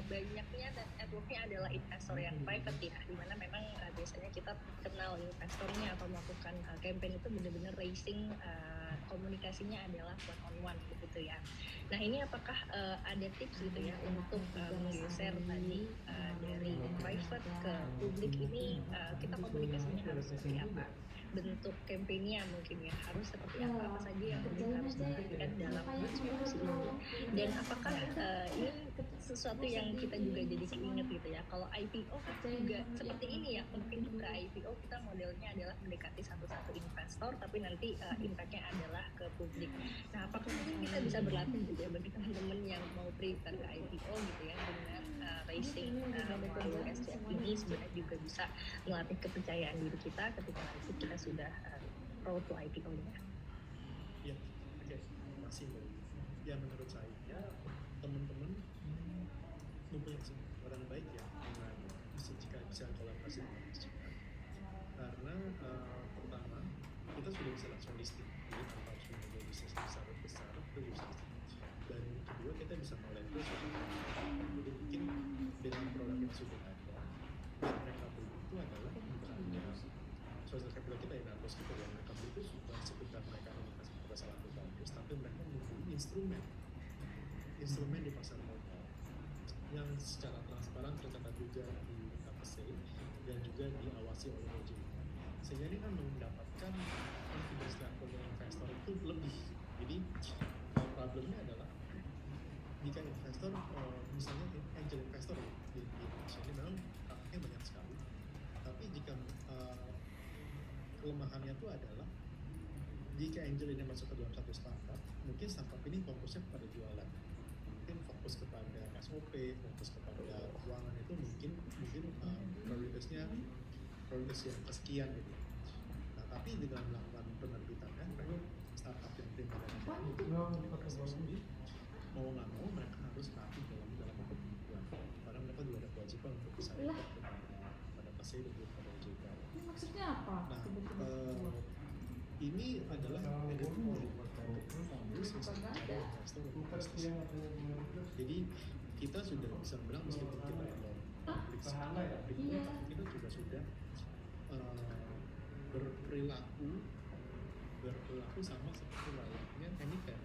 Speaker 7: banyaknya dan networknya adalah investor yang private ya, dimana memang biasanya kita kenal investornya atau melakukan campaign itu benar-benar raising komunikasinya adalah one on one gitu ya. Nah ini apakah ada tips gitu ya untuk menggeser tadi dari private ke publik ini, kita komunikasinya harus seperti apa? Bentuk kampanye mungkin ya harus seperti apa saja yang harus dilakukan dalam diskusi ini, dan apakah ini sesuatu yang kita juga jadi keinget gitu ya, kalau IPO juga seperti ini ya, mungkin juga IPO kita modelnya adalah mendekati satu-satu investor tapi nanti impactnya adalah ke publik. Nah apakah mungkin kita bisa berlatih gitu ya bagi teman-teman yang mau prepare ke IPO gitu ya dengan raising melalui SCF ini sebenarnya juga bisa melatih kepercayaan diri kita ketika nanti kita sudah road to IPO-nya.
Speaker 1: Ya, oke, terima kasih Mbak. Ya menurut saya teman-teman mempunyai kesempatan baik ya dengan jika bisa kolaborasi dengan Masjidkan. Karena pertama kita sudah bisa langsung listing, jadi tanpa harus menunggu bisnis besar itu bisa listing. Dan kedua kita bisa meleverage suatu produk. Jadi mungkin dengan produk yang sudah ada yang mereka beli itu adalah bukannya social capital kita yang harus kita yang mereka beli itu bukan sekedar mereka investasi pada salah satu bagus, tapi mereka mempunyai instrumen di pasar modal yang secara transparan tercatat juga di KPC dan juga diawasi oleh OJK. Sehingga ini kan mendapatkan confidence level dari investor itu lebih. Jadi problemnya adalah jika investor misalnya angel investor di Indonesia ini memang prakteknya banyak sekali, tapi jika kelemahannya itu adalah jika angel ini masuk ke dalam satu startup, mungkin startup ini fokusnya kepada jualan, mungkin fokus kepada SOP, fokus kepada keuangan, itu mungkin prioritas yang kesekian gitu. Nah tapi dengan melakukan penerbitannya, mereka startup yang terima dana sendiri mau nggak mau mereka harus patuh dalam kebutuhan, karena mereka juga ada kewajiban untuk bisa pada PSI dan juga pada OJK.
Speaker 5: Ini maksudnya apa?
Speaker 1: Nah, ini adalah jadi kita sudah bisa bilang meskipun kita belum kita juga sudah berperilaku sama seperti layaknya emiten.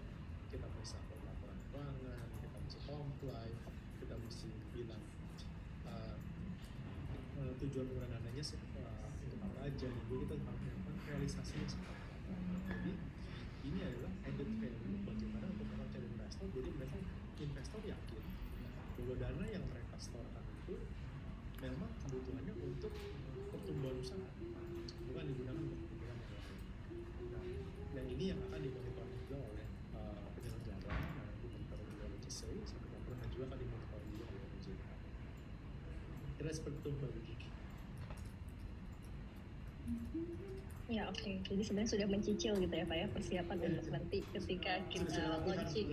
Speaker 1: Kita bisa laporan keuangan, kita mesti comply, kita mesti bilang tujuan penggunaan dananya untuk apa aja, jadi kita harus melakukan realisasinya seperti apa. Jadi ini adalah added value bagaimana untuk mencari investor. Jadi mereka investor yakin bahwa dana yang mereka setorkan itu memang kebutuhannya untuk pertumbuhan usaha, bukan digunakan untuk kebutuhan yang lain. Nah, dan ini yang akan dimonitor juga oleh penyelenggara, dimonitor juga oleh CSI, dan juga akan dimonitor juga oleh OJK. Kira seperti itu Mbak Widi.
Speaker 7: Ya oke, jadi sebenarnya sudah mencicil gitu ya Pak ya, persiapan untuk nanti ketika kita launching,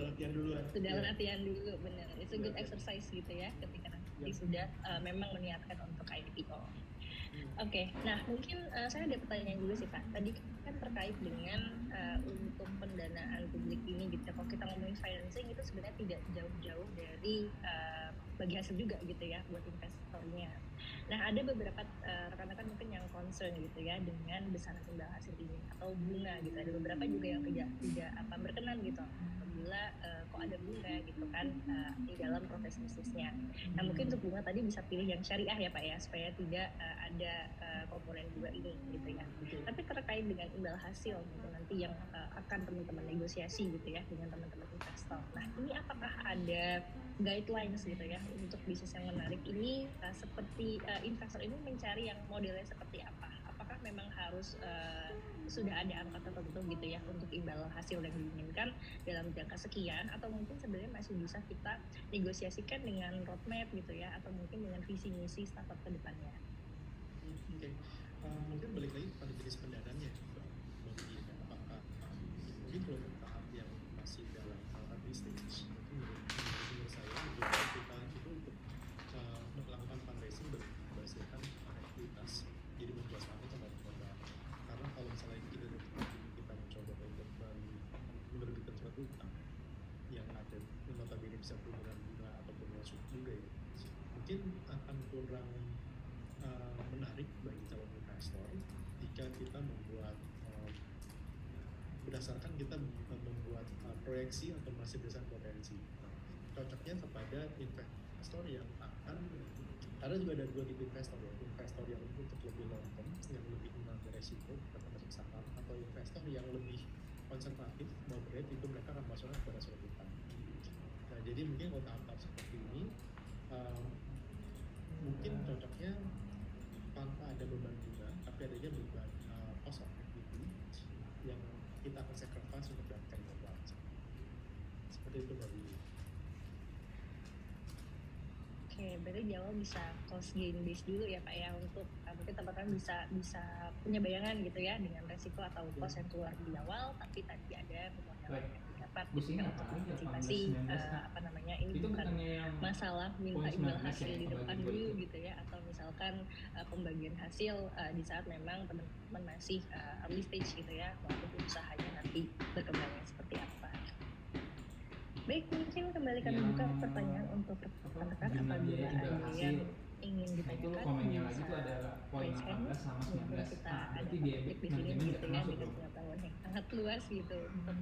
Speaker 7: sudah latihan dulu, benar. It's a good exercise gitu ya, ketika nanti sudah memang meniatkan untuk IPO. Oke, nah mungkin saya ada pertanyaan juga sih Pak. Tadi kan terkait dengan untuk pendanaan publik ini gitu. Kalau kita ngomongin financing itu sebenarnya tidak jauh-jauh dari bagi hasil juga gitu ya buat investornya. Nah ada beberapa rekan-rekan mungkin yang concern gitu ya dengan besaran imbal hasil ini atau bunga gitu. Ada beberapa juga yang tidak berkenan gitu apabila kok ada bunga gitu kan di dalam proses bisnisnya. Nah mungkin untuk bunga tadi bisa pilih yang syariah ya Pak ya, supaya tidak ada komponen juga ini gitu ya. Tapi terkait dengan imbal hasil gitu nanti yang akan teman-teman negosiasi gitu ya dengan teman-teman investor. Nah ini apakah ada guidelines gitu ya untuk bisnis yang menarik ini, seperti investor ini mencari yang modelnya seperti apa? Apakah memang harus sudah ada angka tertentu gitu ya untuk imbal hasil yang diinginkan dalam jangka sekian, atau mungkin sebenarnya masih bisa kita negosiasikan dengan roadmap gitu ya, atau mungkin dengan visi misi startup ke depannya?
Speaker 1: Oke, mungkin balik lagi pada jenis pendanaannya. Apakah mungkin kalau tahap yang masih dalam early stage, menurut saya kita itu untuk melakukan fundraising berdasarkan aktivitas, jadi membuat sama modal. Karena kalau misalnya kita mencoba untuk menerbitkan surat utang yang ada notabene bisa berhubungan bunga ataupun suku bunga ya, mungkin akan kurang menarik bagi calon investor jika kita membuat berdasarkan kita membuat proyeksi atau masih berdasarkan potensi. Cocoknya kepada investor yang akan, karena juga ada dua tipe investor ya, investor yang untuk lebih long term, yang lebih mengambil resiko termasuk saham, atau investor yang lebih konservatif, moderate, itu mereka akan masukkan kepada surat utang. Nah jadi mungkin kalau tahap seperti ini mungkin cocoknya tanpa ada beban bunga, tapi adanya beban cost of equity yang kita akan sacrifice untuk dapatkan modal. Seperti itu Mbak Widi.
Speaker 7: Oke, berarti di awal bisa cost gain base dulu ya Pak ya, untuk mungkin teman-teman bisa punya bayangan gitu ya dengan resiko atau cost yang keluar di awal, tapi tadi ada pemodalan yang didapat gitu kan untuk antisipasi apa namanya, ini
Speaker 8: itu
Speaker 7: bukan
Speaker 8: yang
Speaker 7: masalah minta imbal hasil di depan dulu gitu ya, atau misalkan pembagian hasil di saat memang teman-teman masih early stage gitu ya, waktu usahanya nanti berkembangnya seperti apa. Baik, mungkin kembali kami buka pertanyaan untuk rekan-rekan apabila ada yang ingin
Speaker 8: itu
Speaker 7: ditanyakan
Speaker 8: komennya lagi
Speaker 7: bisa
Speaker 8: itu adalah poin
Speaker 7: raise hand.
Speaker 8: 18 sama 19.
Speaker 7: Mungkin kita
Speaker 8: Nah,
Speaker 7: ada
Speaker 8: berarti dia
Speaker 7: topik di sini gitu ya, dengan pengetahuan yang sangat luas gitu untuk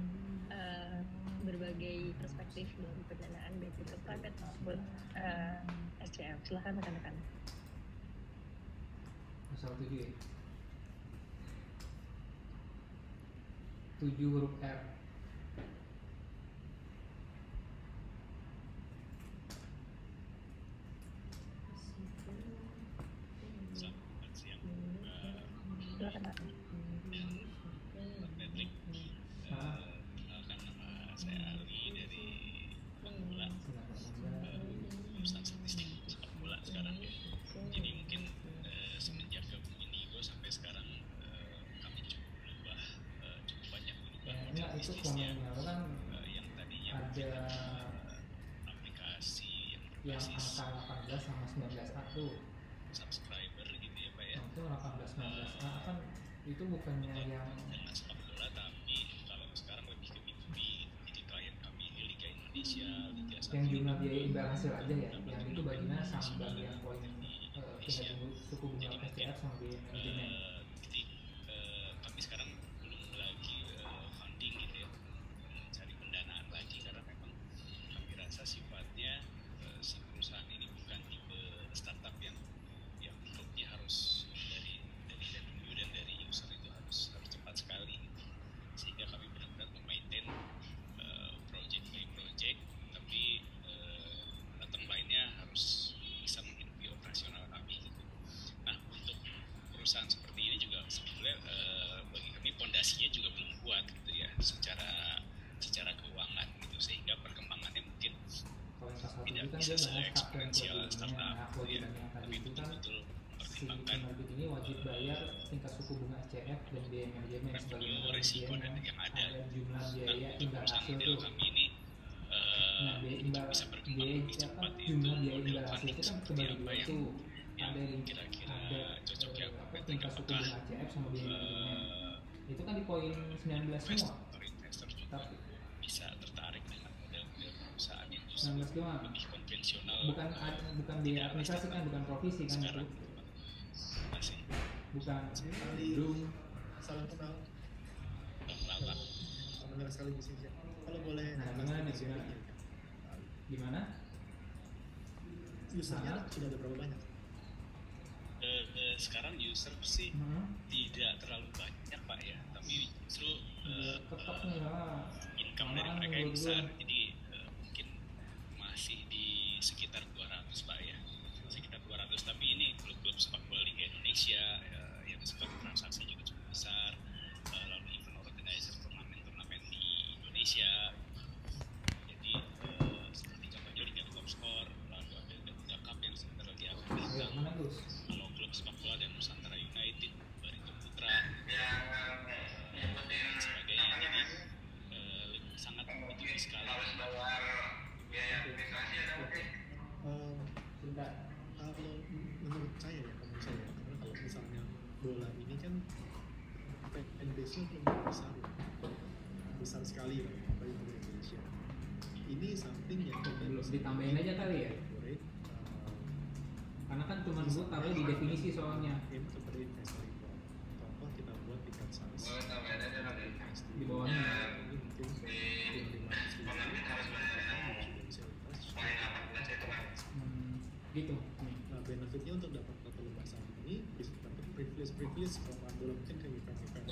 Speaker 7: berbagai perspektif dari pendanaan baik itu private maupun SCM. Silahkan rekan-rekan.
Speaker 8: Pasal 7 ya. 7 huruf R.
Speaker 7: Silakan Pak.
Speaker 9: Patrick, perkenalkan nama saya Ali dari Pemula, urusan statistik sepak bola sekarang. Jadi mungkin semenjak gabung Indigo sampai sekarang kami cukup banyak berubah model
Speaker 8: Itu
Speaker 9: bisnisnya.
Speaker 8: komennya kan
Speaker 9: Yang tadinya
Speaker 8: ada
Speaker 9: aplikasi
Speaker 8: yang
Speaker 9: berbasis
Speaker 8: angka 18 sama 19A tuh.
Speaker 9: subscriber gitu ya Pak ya.
Speaker 8: Nah, itu 18 19A kan itu bukannya yang
Speaker 9: Dengan sepak bola, tapi kalau sekarang lebih ke B2B. Jadi klien kami di Liga Indonesia, Liga 1,
Speaker 8: yang jumlah biaya imbal hasil aja ya, yang itu baginya sama bagian poin tingkat suku bunga SCF sama biaya manajemen.
Speaker 9: Jadi kami sekarang belum lagi funding gitu ya, mencari pendanaan lagi karena memang kami rasa sifatnya si perusahaan ini bukan tipe startup yang growth-nya harus dari revenue dan dari user itu harus cepat sekali gitu. Sehingga kami benar-benar memaintain project by project, tapi bottom line-nya harus bisa menghidupi operasional kami gitu. Nah, untuk perusahaan seperti ini juga sebetulnya bagi kami pondasinya juga belum kuat gitu ya, secara keuangan gitu, sehingga perkembangannya mungkin
Speaker 8: Kalau yang pasal
Speaker 9: tidak
Speaker 8: 7 kan
Speaker 9: bisa
Speaker 8: dia bahas
Speaker 9: se-eksponensial
Speaker 8: faktor
Speaker 9: startup
Speaker 8: nah,
Speaker 9: gitu ya.
Speaker 8: kewajiban yang tadi
Speaker 9: Tapi
Speaker 8: itu kan
Speaker 9: betul-betul
Speaker 8: si
Speaker 9: mempertimbangkan
Speaker 8: penerbit ini wajib bayar tingkat suku bunga SCF dan biaya manajemen sebagai
Speaker 9: revenue, resiko dan yang ada.
Speaker 8: jumlah
Speaker 9: Nah,
Speaker 8: biaya
Speaker 9: untuk
Speaker 8: imbal
Speaker 9: perusahaan
Speaker 8: hasil
Speaker 9: model
Speaker 8: tuh.
Speaker 9: kami ini
Speaker 8: Nah, biaya imbal
Speaker 9: bisa berkembang
Speaker 8: biaya
Speaker 9: lebih cepat itu
Speaker 8: jumlah biaya
Speaker 9: model
Speaker 8: imbal hasil
Speaker 9: funding
Speaker 8: itu kan
Speaker 9: seperti
Speaker 8: kebagi
Speaker 9: apa
Speaker 8: dua
Speaker 9: yang
Speaker 8: tuh.
Speaker 9: yang
Speaker 8: Ada yang
Speaker 9: kira-kira
Speaker 8: ada
Speaker 9: cocok ya
Speaker 8: apa
Speaker 9: Patrick,
Speaker 8: tingkat suku
Speaker 9: apakah
Speaker 8: bunga SCF sama biaya manajemen. Itu kan di poin 19 semua.
Speaker 9: investor juga
Speaker 8: Tapi
Speaker 9: bisa tertarik dengan model-model perusahaan yang justru
Speaker 8: 19 doang.
Speaker 9: lebih konvensional.
Speaker 8: Bukan biaya administrasi kan, bukan provisi kan
Speaker 9: Sekarang
Speaker 8: itu.
Speaker 9: masih
Speaker 8: Bukan
Speaker 1: Ali.
Speaker 8: belum.
Speaker 1: Salam kenal.
Speaker 9: lama.
Speaker 1: Menarik sekali bisnisnya. Kalau boleh
Speaker 8: Nah, gimana nih, gimana? Gimana?
Speaker 1: usernya sudah ada berapa banyak?
Speaker 9: Sekarang user sih
Speaker 8: Hmm.
Speaker 9: tidak terlalu banyak Pak ya, tapi justru
Speaker 8: Tetap nih lah.
Speaker 9: income dari
Speaker 8: Lamaan
Speaker 9: mereka
Speaker 8: nih
Speaker 9: yang
Speaker 8: buat
Speaker 9: besar,
Speaker 8: gua.
Speaker 9: jadi mungkin masih di sekitar 200 Pak ya, sekitar 200. Tapi ini klub-klub sepak bola Liga Indonesia yang sebagai transaksi juga cukup besar, lalu event organizer turnamen-turnamen di Indonesia. Jadi seperti contohnya Liga Top Score, lalu ada Garuda Cup yang sebentar lagi akan
Speaker 8: Ayo,
Speaker 9: datang.
Speaker 8: mana Gus?
Speaker 9: Kalau klub sepak bola dan Nusantara United, Barito Putra, dan sebagainya. Jadi sangat B2B sekali.
Speaker 8: Bentar.
Speaker 1: Kalau menurut saya ya, karena kalau misalnya bola ini kan fanbase-nya belum besar sekali lah, apalagi di Indonesia. Ini something yang kita
Speaker 8: Belum
Speaker 1: bisa
Speaker 8: ditambahin aja kali ya?
Speaker 1: corporate,
Speaker 8: Karena kan cuma gue taruh di definisi soalnya
Speaker 1: game kepada investor itu. Contoh kita buat tiket size
Speaker 8: di bawahnya.
Speaker 1: ini mungkin 500.000 sudah bisa invest.
Speaker 8: Gitu.
Speaker 1: Nah, benefitnya untuk dapat satu lembar saham ini bisa dapat privilege kalau bola mungkin kayak event-event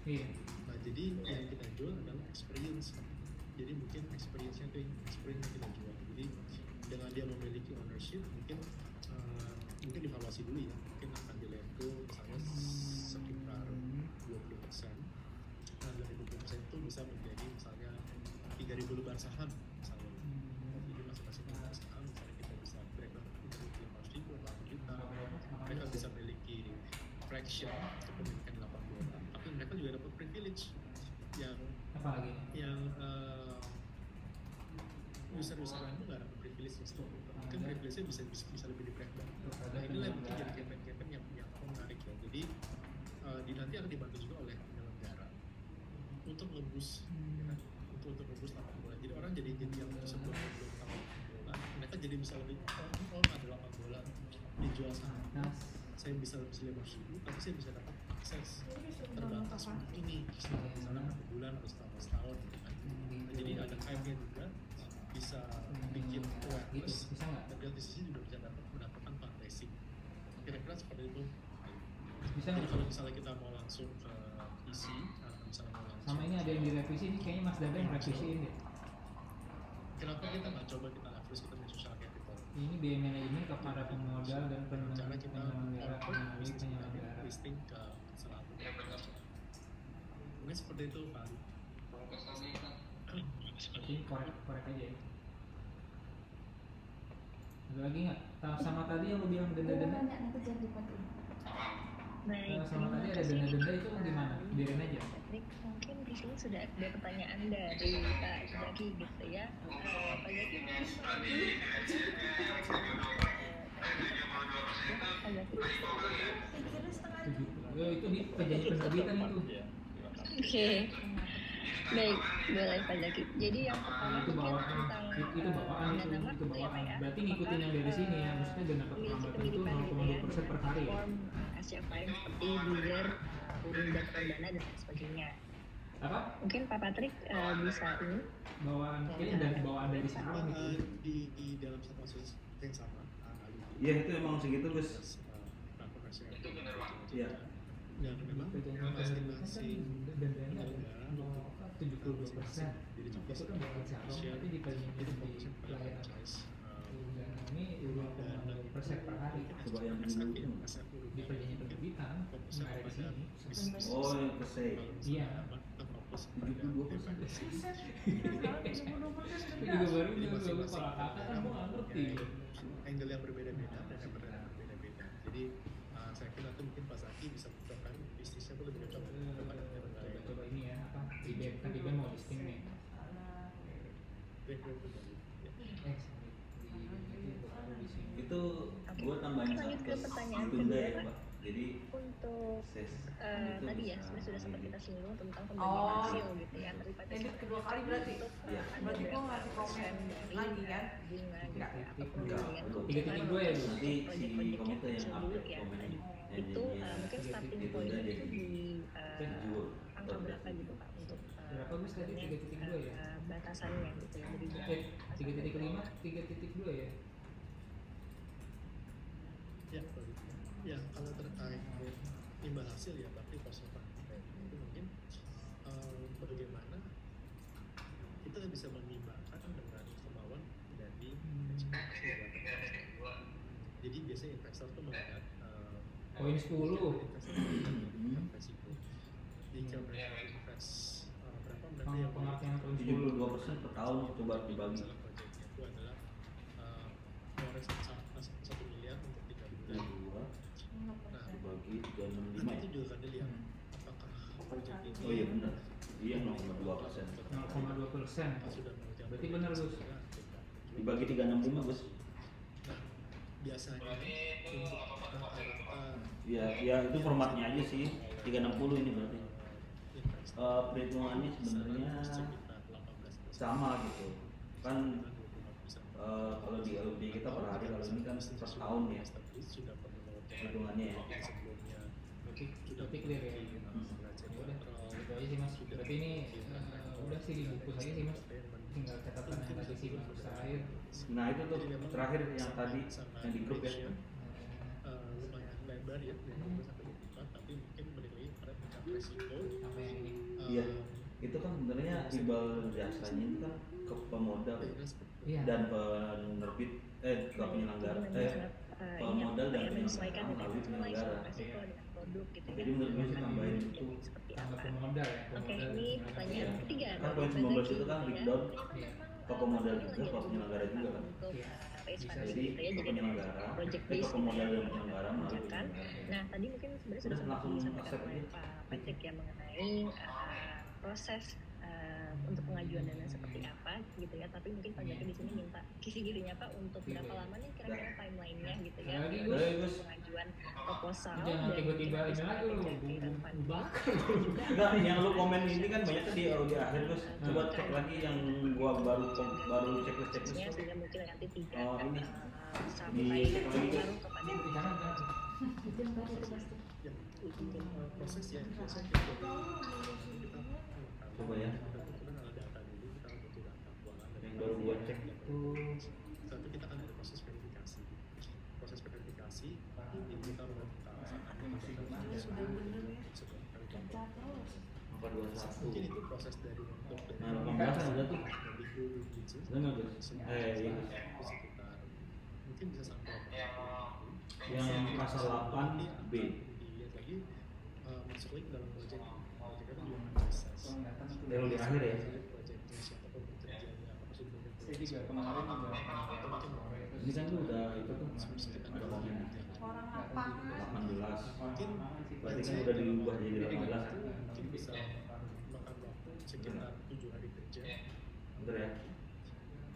Speaker 8: Iya.
Speaker 1: Nah, jadi yang kita jual adalah experience. Jadi mungkin experience-nya itu experience yang kita jual. Jadi dengan dia memiliki ownership, mungkin divaluasi dulu ya. Mungkin akan dilego misalnya sekitar 20%. Nah, dari 20% itu bisa menjadi misalnya 3.000 lembar saham misalnya. Jadi masing-masing lembar saham misalnya kita passion untuk pendidikan di lapangan bola, tapi mereka juga dapat privilege yang
Speaker 8: Apa lagi?
Speaker 1: user-user lain tuh nggak dapat privilege di situ. Mungkin privilege-nya bisa lebih di breakdown. Nah inilah yang mungkin jadi campaign-campaign yang menarik ya. Jadi nanti akan dibantu juga oleh penyelenggara untuk ngebus, ya kan? untuk ngebus lapangan bola. Jadi orang jadi yang sebelum tahu bola, mereka jadi bisa lebih ada lapangan bola dijual sana. Saya bisa beli 500.000, tapi saya bisa dapat akses terbatas untuk ini selama 1 bulan atau setahun gitu kan. Nah, jadi ada kaitnya juga bisa bikin awareness,
Speaker 8: bisa nggak?
Speaker 1: tapi di sisi juga bisa mendapatkan fundraising. Kira-kira seperti itu.
Speaker 8: Bisa
Speaker 1: Jadi
Speaker 8: nggak?
Speaker 1: kalau misalnya kita mau langsung ke isi, misalnya mau langsung
Speaker 8: Sama ini ada yang direvisi nih, kayaknya Mas Dada yang revisiin deh.
Speaker 1: kenapa kita nggak coba kita leverage kita punya social capital?
Speaker 8: Ini biaya manajemen kepada pemodal dan
Speaker 1: Cara kita
Speaker 8: penyelenggara melalui
Speaker 1: bisnis
Speaker 8: penyelenggara.
Speaker 1: listing ke 100. Mungkin seperti itu Pak.
Speaker 8: Ini korek aja ya. Ada lagi nggak? Sama tadi yang lu bilang denda-denda.
Speaker 5: banyak nanti jangan dipakai.
Speaker 7: Baik,
Speaker 8: Sama tadi ada
Speaker 7: terima kasih.
Speaker 8: denda-denda itu gimana? Biarin aja.
Speaker 7: Patrick, mungkin di sini sudah ada pertanyaan dari Pak Zaki gitu ya. Pak Zaki
Speaker 8: Itu di perjanjian penerbitan itu.
Speaker 7: Oke. Baik, boleh Pak Zaki. Jadi yang pertama
Speaker 8: Itu
Speaker 7: mungkin
Speaker 8: bawaan,
Speaker 7: tentang
Speaker 8: itu bawaan itu
Speaker 7: dana
Speaker 8: itu
Speaker 7: gitu ya Pak
Speaker 8: bawaan.
Speaker 7: ya.
Speaker 8: Berarti ngikutin yang dari sini ya. Maksudnya dana
Speaker 7: Memiliki
Speaker 8: keterlambatan itu
Speaker 7: pendidikan gitu ya,
Speaker 8: 0,2% per hari.
Speaker 7: platform Asia Prime seperti Bigger, Urun daftar dana dan lain sebagainya.
Speaker 8: Apa?
Speaker 7: Mungkin Pak Patrick bisa ini
Speaker 8: Bawaan, kayaknya dari bawaan dari sana gitu.
Speaker 1: Di dalam satu asosiasi yang sama,
Speaker 10: Iya itu emang segitu Gus.
Speaker 1: itu benar Pak.
Speaker 10: Iya.
Speaker 1: Dan memang
Speaker 8: Perjanjian penerbitan kan
Speaker 1: masing-masing
Speaker 8: dendanya
Speaker 1: penyelenggara
Speaker 8: 72%.
Speaker 1: jadi
Speaker 8: Itu
Speaker 1: contoh
Speaker 8: kan bukan cabang, tapi di perjanjian
Speaker 1: itu
Speaker 8: di
Speaker 1: fokusnya pada
Speaker 8: layanan.
Speaker 1: franchise.
Speaker 8: Dan ini 2,2% per hari.
Speaker 10: Coba yang dulu itu.
Speaker 8: Di perjanjian penerbitan nggak ada di sini.
Speaker 10: Oh yang keseh.
Speaker 8: Iya.
Speaker 10: 72%.
Speaker 8: Itu juga baru juga kalau kakak kan gua nggak ngerti.
Speaker 1: Angle yang berbeda-beda dan yang berbeda-beda. Jadi saya kira nanti mungkin Pak Zaki bisa mencoba bisnisnya itu lebih cocok kepada penyelenggara yang
Speaker 8: Coba ini ya apa? Iben kan Iben mau listing nih.
Speaker 1: background kembali. Ya.
Speaker 10: Itu gua tambahin
Speaker 7: Lanjut ke
Speaker 10: satu
Speaker 7: pertanyaan
Speaker 10: ditunda
Speaker 7: kedua,
Speaker 10: ya
Speaker 7: Pak.
Speaker 10: Pak. Jadi
Speaker 7: untuk
Speaker 10: ses
Speaker 7: tadi ya sudah sempat kita singgung tentang pembagian
Speaker 3: Oh.
Speaker 7: hasil gitu ya. Tapi pada
Speaker 3: Edit
Speaker 7: saat
Speaker 3: kedua kali berarti.
Speaker 7: untuk
Speaker 10: Iya.
Speaker 3: Berarti gua ngasih komen lagi kan?
Speaker 7: bunga gitu
Speaker 3: Enggak.
Speaker 7: ya, ataupun
Speaker 10: Enggak,
Speaker 7: dengan
Speaker 10: belum.
Speaker 8: 3.2 ya, Bu?
Speaker 10: nanti si
Speaker 7: proyek-proyek
Speaker 10: komite yang
Speaker 7: tersebut
Speaker 10: update
Speaker 7: ya
Speaker 10: komen
Speaker 7: tadi.
Speaker 10: yang
Speaker 7: Itu
Speaker 10: janjian.
Speaker 7: mungkin starting
Speaker 10: Ditunda
Speaker 7: point
Speaker 10: jadi
Speaker 7: itu di
Speaker 10: Jual.
Speaker 7: angka berapa gitu Pak untuk
Speaker 8: Berapa Gus tadi? 3.2 ya?
Speaker 7: batasannya gitu ya dari berapa
Speaker 8: 3.5, 3.2 ya?
Speaker 1: Ya, ya kalau terkait imbal hasil ya berarti persoalan itu mungkin bagaimana kita bisa mengimbangkan dengan kemauan dari jadi biasanya investor tuh melihat
Speaker 8: Poin 10.
Speaker 1: investor melihat resiko. Jika mereka invest berapa mereka yang
Speaker 8: Pengertian poin 10.
Speaker 10: 72% per tahun coba dibagi.
Speaker 1: Misalnya proyeknya itu adalah ngeluarin 1 miliar untuk 3 bulan. Nah,
Speaker 10: Dibagi 365
Speaker 1: nanti
Speaker 10: ya.
Speaker 1: itu juga akan dilihat apakah proyek ini
Speaker 10: Oh iya benar. Iya 0,2%.
Speaker 8: 0,2%.
Speaker 1: sudah mengejar
Speaker 8: Berarti benar, Gus.
Speaker 10: Dibagi 365 Gus.
Speaker 1: Nah, biasanya untuk rata-rata
Speaker 10: Ya, ya itu formatnya aja sih. 360 ini berarti.
Speaker 1: investor
Speaker 10: Perhitungannya sebenarnya
Speaker 1: sekitar 18%
Speaker 10: sama gitu. Kan
Speaker 1: 24%.
Speaker 10: kalau di LUD kita per hari, kalau ini kan per tahun ya
Speaker 1: Sudah perlu
Speaker 10: hitungannya ya.
Speaker 1: sebelumnya
Speaker 8: Sudah clear ya.
Speaker 1: belajar
Speaker 8: Ya udah,
Speaker 1: kontrol.
Speaker 8: itu aja sih Mas. Berarti ini udah sih dibungkus aja sih Mas. Tinggal catatan yang tadi sih Mas terakhir.
Speaker 10: Nah itu tuh terakhir yang tadi yang di grup ya.
Speaker 1: Lumayan lebar ya dari 20 sampai 24, tapi mungkin balik lagi pada tingkat resiko.
Speaker 8: Sama yang ini.
Speaker 10: Iya. Itu kan sebenarnya imbal jasanya itu kan ke pemodal ya.
Speaker 8: Iya.
Speaker 10: Dan penerbit ke penyelenggara pemodal dan
Speaker 7: menyesuaikan
Speaker 10: penyelenggara melalui
Speaker 7: dengan
Speaker 10: penyelenggara.
Speaker 7: resiko dengan produk gitu
Speaker 10: Jadi menurut gue sih tambahin itu.
Speaker 7: seperti
Speaker 8: Tambah
Speaker 7: apa.
Speaker 8: pemodal ya.
Speaker 7: Oke,
Speaker 8: pemodal
Speaker 7: ini
Speaker 8: dan
Speaker 7: pertanyaan
Speaker 8: penyelenggara.
Speaker 7: ketiga.
Speaker 10: Kan poin 19 itu kan breakdown
Speaker 8: Iya.
Speaker 10: ke pemodal juga, ke penyelenggara juga kan.
Speaker 7: Untuk
Speaker 8: Iya.
Speaker 7: raise
Speaker 8: Bisa
Speaker 7: funding
Speaker 10: jadi
Speaker 7: gitu ya,
Speaker 10: ke
Speaker 7: jadi ada
Speaker 10: penyelenggara,
Speaker 7: project
Speaker 10: ke
Speaker 7: based gitu
Speaker 10: pemodal
Speaker 7: ya,
Speaker 10: dan penyelenggara melalui
Speaker 7: kebijakan.
Speaker 10: penyelenggara.
Speaker 7: Nah tadi mungkin sebenarnya sudah
Speaker 10: Udah
Speaker 7: sempat
Speaker 10: langsung
Speaker 7: disampaikan
Speaker 10: accept
Speaker 7: oleh
Speaker 10: aja.
Speaker 7: Pak Patrick ya mengenai proses untuk pengajuan dana seperti apa gitu ya, tapi mungkin Pak Jaki di sini minta kisi-kisinya Pak untuk berapa lama nih kira-kira timelinenya gitu ya
Speaker 8: Lagi,
Speaker 7: untuk
Speaker 10: Gus.
Speaker 7: pengajuan proposal
Speaker 8: Jangan
Speaker 7: dan
Speaker 8: tiba-tiba
Speaker 7: mungkin
Speaker 8: ini
Speaker 7: bisa
Speaker 8: lagi lu,
Speaker 7: pencairan funding
Speaker 8: bakar.
Speaker 7: juga
Speaker 10: Enggak, yang lu komen ini kan banyak di akhir Gus. Coba cek lagi yang gua baru checklist
Speaker 7: ya,
Speaker 10: tuh.
Speaker 7: sehingga mungkin nanti tidak
Speaker 10: Oh, ini.
Speaker 7: sampai
Speaker 10: Dicek lagi.
Speaker 7: berpengaruh kepada
Speaker 8: Jangan.
Speaker 5: Itu Mbak, itu pasti.
Speaker 1: Ya, untuk proses ya biasanya kita
Speaker 10: Coba ya.
Speaker 1: kita butuhkan ada data dulu, kita butuh data keuangan dari
Speaker 10: Yang baru gua cek
Speaker 1: setelah itu kita akan ada proses verifikasi. Proses verifikasi ini kita udah
Speaker 3: Sudah benar ya.
Speaker 10: apa 21.
Speaker 1: mungkin itu proses dari untuk
Speaker 10: Nah, 18 kan udah tuh. Benar, Gus. Iya.
Speaker 1: sekitar mungkin bisa sampai
Speaker 10: Yang pasal 8B.
Speaker 1: dilihat lagi masuk lagi dalam proyek itu juga proses
Speaker 10: Yang di akhir ya.
Speaker 1: proyeknya siapa pekerjanya apa sumbernya
Speaker 8: Saya juga kemarin juga
Speaker 10: Ini kan tuh udah itu tuh ada komen
Speaker 3: Orang lapangan
Speaker 10: 18.
Speaker 1: mungkin
Speaker 10: Berarti kan udah diubah jadi 18.
Speaker 1: mungkin bisa makan waktu sekitar 7 hari kerja
Speaker 10: Bener ya.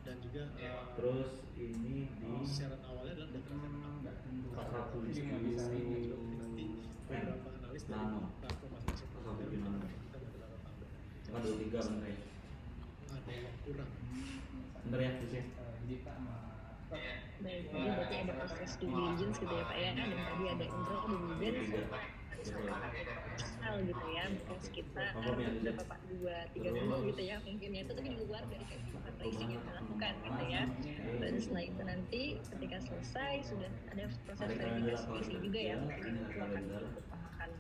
Speaker 1: dan juga
Speaker 10: Terus ini di
Speaker 1: syarat awalnya adalah data lengkap
Speaker 10: pasal tulis
Speaker 1: nanti beberapa analis dari
Speaker 10: Nano.
Speaker 1: platform masing-masing
Speaker 10: Pasal tujuh nano.
Speaker 1: kita ada data tambah
Speaker 10: Tanggal 23 bener ya.
Speaker 1: ada yang kurang
Speaker 10: Bener ya, Gus ya.
Speaker 8: jadi Pak sama
Speaker 7: baik, jadi berarti ada proses due diligence gitu ya Pak ya, dan tadi ada intro due diligence hal gitu ya, mungkin sekitar berapa Pak, 2-3 minggu gitu ya mungkin ya, itu tapi di luar dari fundraising yang dilakukan gitu ya. Dan setelah itu nanti ketika selesai sudah ada proses verifikasi juga ya, mungkin itu akan memakan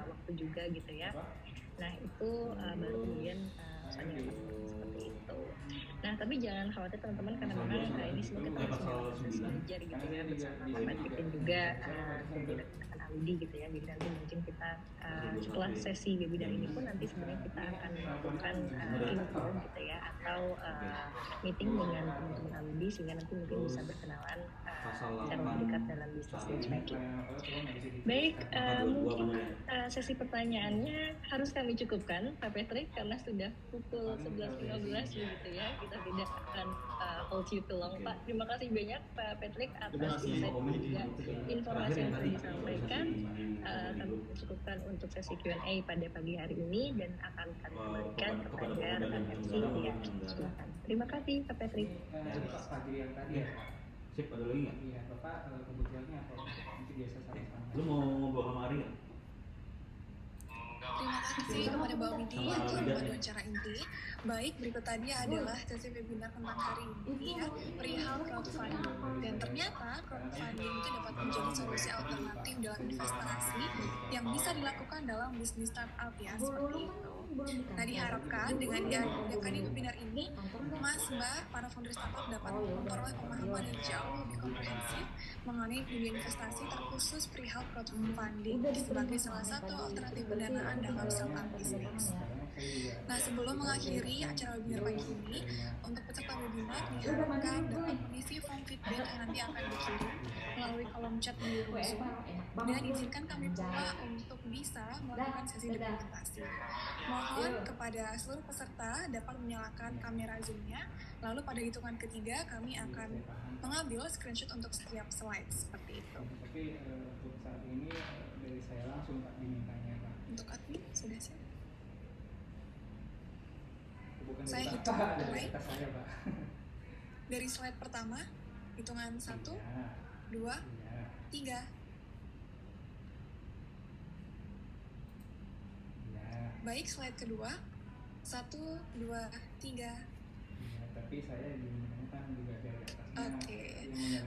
Speaker 7: waktu juga gitu ya. Nah itu baru kemudian misalnya seperti itu. Nah tapi jangan khawatir teman-teman, karena memang ini semua kita sedang proses belajar gitu ya bersama Pak Patrick dan juga kemudian Audi gitu ya. Jadi nanti mungkin kita setelah sesi webinar ini pun nanti sebenarnya kita akan melakukan info gitu ya, atau meeting dengan teman-teman Audi sehingga nanti mungkin bisa berkenalan secara lebih dekat dalam bisnis matchmaking. Baik, mungkin sesi pertanyaannya harus kami cukupkan Pak Patrick karena sudah pukul 11.15 gitu ya. Kita tidak akan hold you too long Pak. Terima kasih banyak Pak Patrick atas insight dan juga informasi yang telah disampaikan. Kami cukupkan untuk sesi Q&A pada pagi hari ini dan akan kami kembalikan kepada rekan MC yang silakan. Terima kasih Pak Patrick.
Speaker 8: Pak Fadli yang tadi ya Pak.
Speaker 10: Sip, ada lagi nggak?
Speaker 8: Iya, Bapak kebutuhannya apa? Nanti biasa sama-sama.
Speaker 10: Lu mau ngobrol sama Ari nggak?
Speaker 6: Terima kasih kepada Mbak Widi yang telah membantu acara inti. Baik, berikut tadi adalah sesi webinar tentang hari ini ya, perihal crowdfunding. Dan ternyata crowdfunding itu dapat menjadi solusi alternatif dalam investasi yang bisa dilakukan dalam bisnis startup ya, seperti itu. Nah diharapkan dengan diadakannya webinar ini, Mas, Mbak, para founder startup dapat memperoleh pemahaman yang jauh lebih komprehensif mengenai dunia investasi, terkhusus perihal crowdfunding sebagai salah satu alternatif pendanaan dalam startup bisnis. Nah sebelum mengakhiri acara webinar pagi ini, untuk peserta webinar diharapkan dapat mengisi form feedback yang nanti akan dikirim melalui kolom chat di Zoom, dan izinkan kami pula untuk bisa melakukan sesi dokumentasi. Mohon kepada seluruh peserta dapat menyalakan kamera Zoom-nya, lalu pada hitungan ketiga kami akan mengambil screenshot untuk setiap slide seperti itu.
Speaker 8: Tapi untuk saat ini dari saya langsung Pak dimintanya Pak.
Speaker 6: Untuk admin sudah siap.
Speaker 8: Bukan
Speaker 6: Saya
Speaker 8: dari
Speaker 6: hitung
Speaker 8: Bapak, dari
Speaker 6: mulai
Speaker 8: atas saya Pak.
Speaker 6: dari slide pertama, hitungan 1, 2, 3. Baik, slide kedua, 1, 2, 3.
Speaker 8: Tapi saya dimintanya kan juga dari atasnya.
Speaker 6: Oke.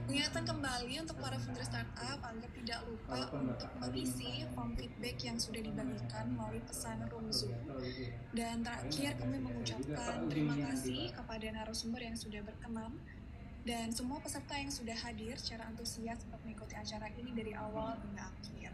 Speaker 6: Mengingatkan kembali untuk para founder startup agar tidak lupa untuk mengisi form feedback yang sudah dibagikan melalui pesan room Zoom. Dan terakhir kami mengucapkan terima kasih kepada narasumber yang sudah berkenan dan semua peserta yang sudah hadir secara antusias untuk mengikuti acara ini dari awal hingga akhir.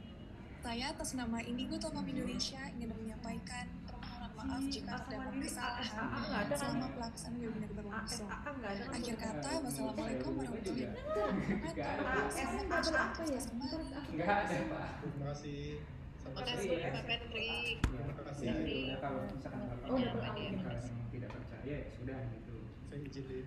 Speaker 6: Saya atas nama Indigo Telkom Indonesia ingin menyampaikan permohonan maaf maaf jika terdapat kesalahan selama pelaksanaan webinar berlangsung. Akhir kata, wassalamualaikum warahmatullahi wabarakatuh. Selamat berapa ya?
Speaker 8: Nggak ada Pak.
Speaker 1: Terima kasih.
Speaker 7: Terima kasih Pak Patrick.
Speaker 1: Terima kasih.
Speaker 8: Ya, udah kalau misalkan Bapak
Speaker 5: Oh,
Speaker 8: tidak
Speaker 5: udah.
Speaker 8: tidak percaya ya sudah gitu.
Speaker 1: Saya izin deh.